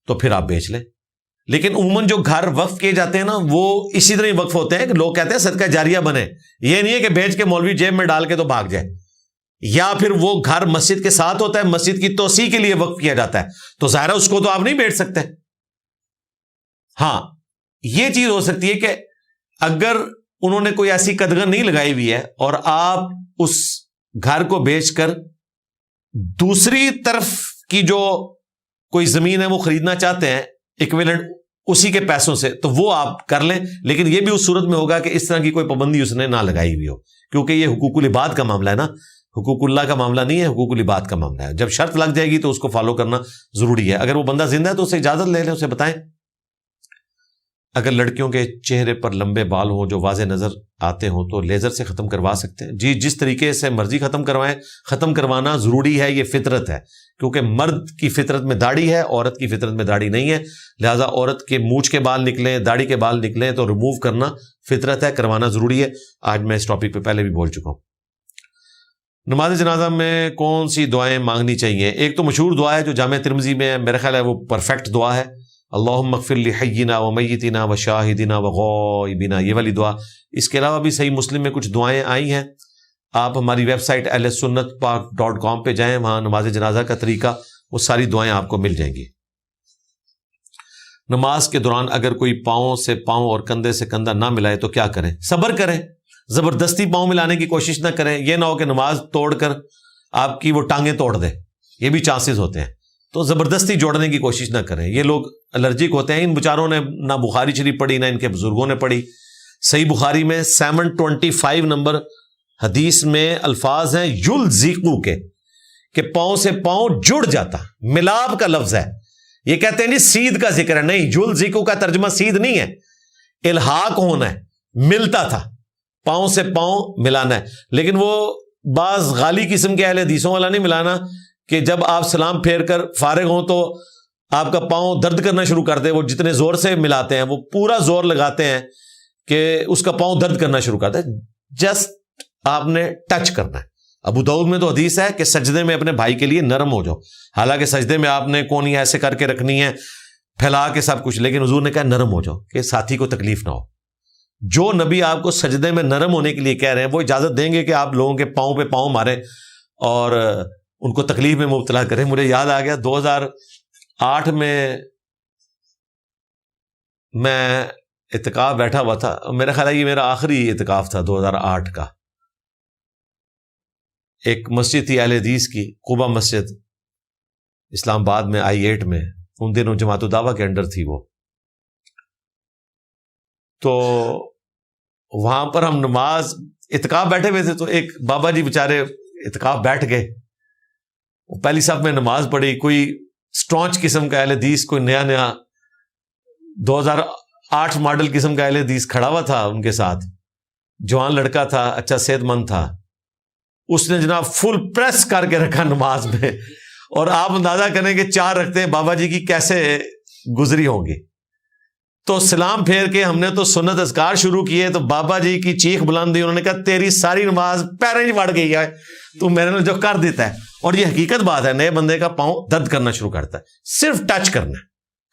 تو پھر آپ بیچ لیں. لیکن عموماً جو گھر وقف کیے جاتے ہیں نا وہ اسی طرح وقف ہوتے ہیں کہ لوگ کہتے ہیں صدقہ جاریہ بنے. یہ نہیں ہے کہ بیچ کے مولوی جیب میں ڈال کے تو بھاگ جائے, یا پھر وہ گھر مسجد کے ساتھ ہوتا ہے, مسجد کی توسیع کے لیے وقف کیا جاتا ہے, تو ظاہر اس کو تو آپ نہیں بیچ سکتے. ہاں یہ چیز ہو سکتی ہے کہ اگر انہوں نے کوئی ایسی قدغن نہیں لگائی ہوئی ہے اور آپ اس گھر کو بیچ کر دوسری طرف کی جو کوئی زمین ہے وہ خریدنا چاہتے ہیں ایکویلنٹ اسی کے پیسوں سے, تو وہ آپ کر لیں, لیکن یہ بھی اس صورت میں ہوگا کہ اس طرح کی کوئی پابندی اس نے نہ لگائی ہوئی ہو, کیونکہ یہ حقوق العباد کا معاملہ ہے نا, حقوق اللہ کا معاملہ نہیں ہے, حقوق العباد کا معاملہ ہے. جب شرط لگ جائے گی تو اس کو فالو کرنا ضروری ہے. اگر وہ بندہ زندہ ہے تو اسے اجازت لے لیں, اسے بتائیں. اگر لڑکیوں کے چہرے پر لمبے بال ہوں جو واضح نظر آتے ہوں تو لیزر سے ختم کروا سکتے ہیں. جی جس طریقے سے مرضی ختم کروائیں, ختم کروانا ضروری ہے, یہ فطرت ہے, کیونکہ مرد کی فطرت میں داڑھی ہے, عورت کی فطرت میں داڑھی نہیں ہے, لہٰذا عورت کے مونچھ کے بال نکلیں, داڑھی کے بال نکلیں تو ریموو کرنا فطرت ہے, کروانا ضروری ہے. آج میں اس ٹاپک پہ پہلے بھی بول چکا ہوں. نماز جنازہ میں کون سی دعائیں مانگنی چاہیے؟ ایک تو مشہور دعا ہے جو جامع ترمذی میں ہے, میرا خیال ہے وہ پرفیکٹ دعا ہے, اللہم اغفر لحینا ومیتنا وشاہدنا وغائبنا, یہ والی دعا. اس کے علاوہ بھی صحیح مسلم میں کچھ دعائیں آئی ہیں, آپ ہماری ویب سائٹ ahlsunnatpak.com پہ جائیں, وہاں نماز جنازہ کا طریقہ, وہ ساری دعائیں آپ کو مل جائیں گی. نماز کے دوران اگر کوئی پاؤں سے پاؤں اور کندھے سے کندھا نہ ملائے تو کیا کریں؟ صبر کریں, زبردستی پاؤں ملانے کی کوشش نہ کریں. یہ نہ ہو کہ نماز توڑ کر آپ کی وہ ٹانگیں توڑ دے, یہ بھی چانسز ہوتے ہیں, تو زبردستی جوڑنے کی کوشش نہ کریں. یہ لوگ الرجک ہوتے ہیں, ان بیچاروں نے نہ بخاری شریف پڑھی نہ ان کے بزرگوں نے پڑھی. صحیح بخاری میں 725 نمبر حدیث میں الفاظ ہیں یلزقو کے, کہ پاؤں سے پاؤں جڑ جاتا, ملاب کا لفظ ہے. یہ کہتے ہیں نہیں سید کا ذکر ہے, نہیں, یلزقو کا ترجمہ سید نہیں ہے, الحاق ہونا ہے, ملتا تھا, پاؤں سے پاؤں ملانا ہے. لیکن وہ بعض غالی قسم کے اہل حدیثوں والا نہیں ملانا کہ جب آپ سلام پھیر کر فارغ ہوں تو آپ کا پاؤں درد کرنا شروع کر دے. وہ جتنے زور سے ملاتے ہیں وہ پورا زور لگاتے ہیں کہ اس کا پاؤں درد کرنا شروع کرتا ہے. جسٹ آپ نے ٹچ کرنا ہے. ابو داؤد میں تو حدیث ہے کہ سجدے میں اپنے بھائی کے لیے نرم ہو جاؤ, حالانکہ سجدے میں آپ نے کونی ایسے کر کے رکھنی ہے, پھیلا کے سب کچھ, لیکن حضور نے کہا نرم ہو جاؤ کہ ساتھی کو تکلیف نہ ہو. جو نبی آپ کو سجدے میں نرم ہونے کے لیے کہہ رہے ہیں وہ اجازت دیں گے کہ آپ لوگوں کے پاؤں پہ پاؤں ماریں اور ان کو تکلیف میں مبتلا کریں. مجھے یاد آ گیا 2008 میں اعتکاف بیٹھا ہوا تھا, میرا خیال ہے یہ میرا آخری اعتکاف تھا 2008 کا. ایک مسجد تھی اہل حدیث کی, قبا مسجد, اسلام آباد میں I-8 میں, ان دنوں جماعت الدعوہ کے انڈر تھی وہ. تو وہاں پر ہم نماز اعتکاف بیٹھے ہوئے تھے, تو ایک بابا جی بیچارے اعتکاف بیٹھ گئے, پہلی صف میں نماز پڑھی. کوئی سٹرانچ قسم کا اہل حدیث, کوئی نیا 2008 ماڈل قسم کا اہل حدیث کھڑا ہوا تھا ان کے ساتھ, جوان لڑکا تھا, اچھا صحت مند تھا. اس نے جناب فل پریس کر کے رکھا نماز میں, اور آپ اندازہ کریں کہ 4 رکھتے ہیں بابا جی کی کیسے گزری ہوں گی. تو سلام پھیر کے ہم نے تو سنت اذکار شروع کیے, تو بابا جی کی چیخ بلند ہوئی, انہوں نے کہا تیری ساری نماز پیریں ہی بڑھ گئی ہے, تو میں نے جو کر دیتا ہے. اور یہ حقیقت بات ہے, نئے بندے کا پاؤں درد کرنا شروع کرتا ہے. صرف ٹچ کرنا ہے,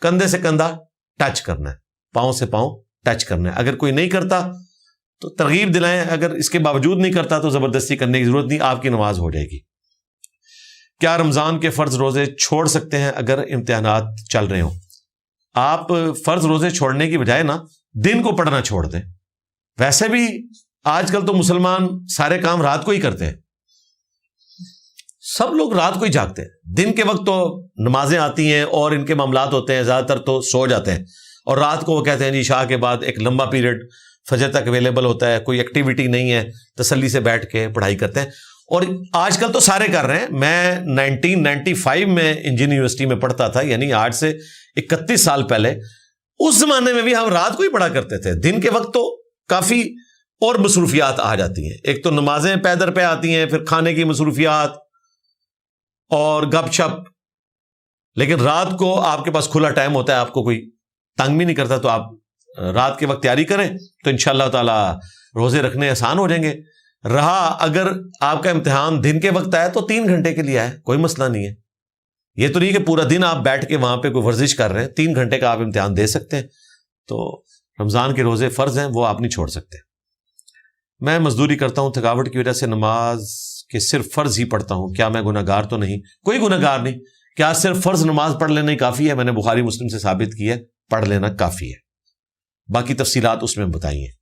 کندھے سے کندھا ٹچ کرنا ہے, پاؤں سے پاؤں ٹچ کرنا ہے. اگر کوئی نہیں کرتا تو ترغیب دلائیں, اگر اس کے باوجود نہیں کرتا تو زبردستی کرنے کی ضرورت نہیں, آپ کی نماز ہو جائے گی. کیا رمضان کے فرض روزے چھوڑ سکتے ہیں اگر امتحانات چل رہے ہوں؟ آپ فرض روزے چھوڑنے کی بجائے نا دن کو پڑھنا چھوڑ دیں. ویسے بھی آج کل تو مسلمان سارے کام رات کو ہی کرتے ہیں, سب لوگ رات کو ہی جاگتے ہیں. دن کے وقت تو نمازیں آتی ہیں اور ان کے معاملات ہوتے ہیں, زیادہ تر تو سو جاتے ہیں, اور رات کو وہ کہتے ہیں جی عشاء کے بعد ایک لمبا پیریڈ فجر تک اویلیبل ہوتا ہے, کوئی ایکٹیویٹی نہیں ہے, تسلی سے بیٹھ کے پڑھائی کرتے ہیں. اور آج کل تو سارے کر رہے ہیں. میں 1995 میں انجینئرنگ یونیورسٹی میں پڑھتا تھا, یعنی آج سے 31 سال پہلے. اس زمانے میں بھی ہم رات کو ہی پڑھا کرتے تھے. دن کے وقت تو کافی اور مصروفیات آ جاتی ہیں, ایک تو نمازیں پیدر پہ آتی ہیں, پھر کھانے کی مصروفیات اور گپ شپ. لیکن رات کو آپ کے پاس کھلا ٹائم ہوتا ہے, آپ کو کوئی تنگ بھی نہیں کرتا, تو آپ رات کے وقت تیاری کریں تو انشاءاللہ تعالی روزے رکھنے آسان ہو جائیں گے. رہا اگر آپ کا امتحان دن کے وقت آیا تو 3 گھنٹے کے لیے آئے, کوئی مسئلہ نہیں ہے. یہ تو نہیں کہ پورا دن آپ بیٹھ کے وہاں پہ کوئی ورزش کر رہے ہیں, 3 گھنٹے کا آپ امتحان دے سکتے ہیں. تو رمضان کے روزے فرض ہیں, وہ آپ نہیں چھوڑ سکتے. میں مزدوری کرتا ہوں, تھکاوٹ کی وجہ سے نماز کہ صرف فرض ہی پڑھتا ہوں، کیا میں گناہگار تو نہیں؟ کوئی گناہگار نہیں. کیا صرف فرض نماز پڑھ لینا ہی کافی ہے؟ میں نے بخاری مسلم سے ثابت کیا ہے پڑھ لینا کافی ہے، باقی تفصیلات اس میں بتائی ہیں.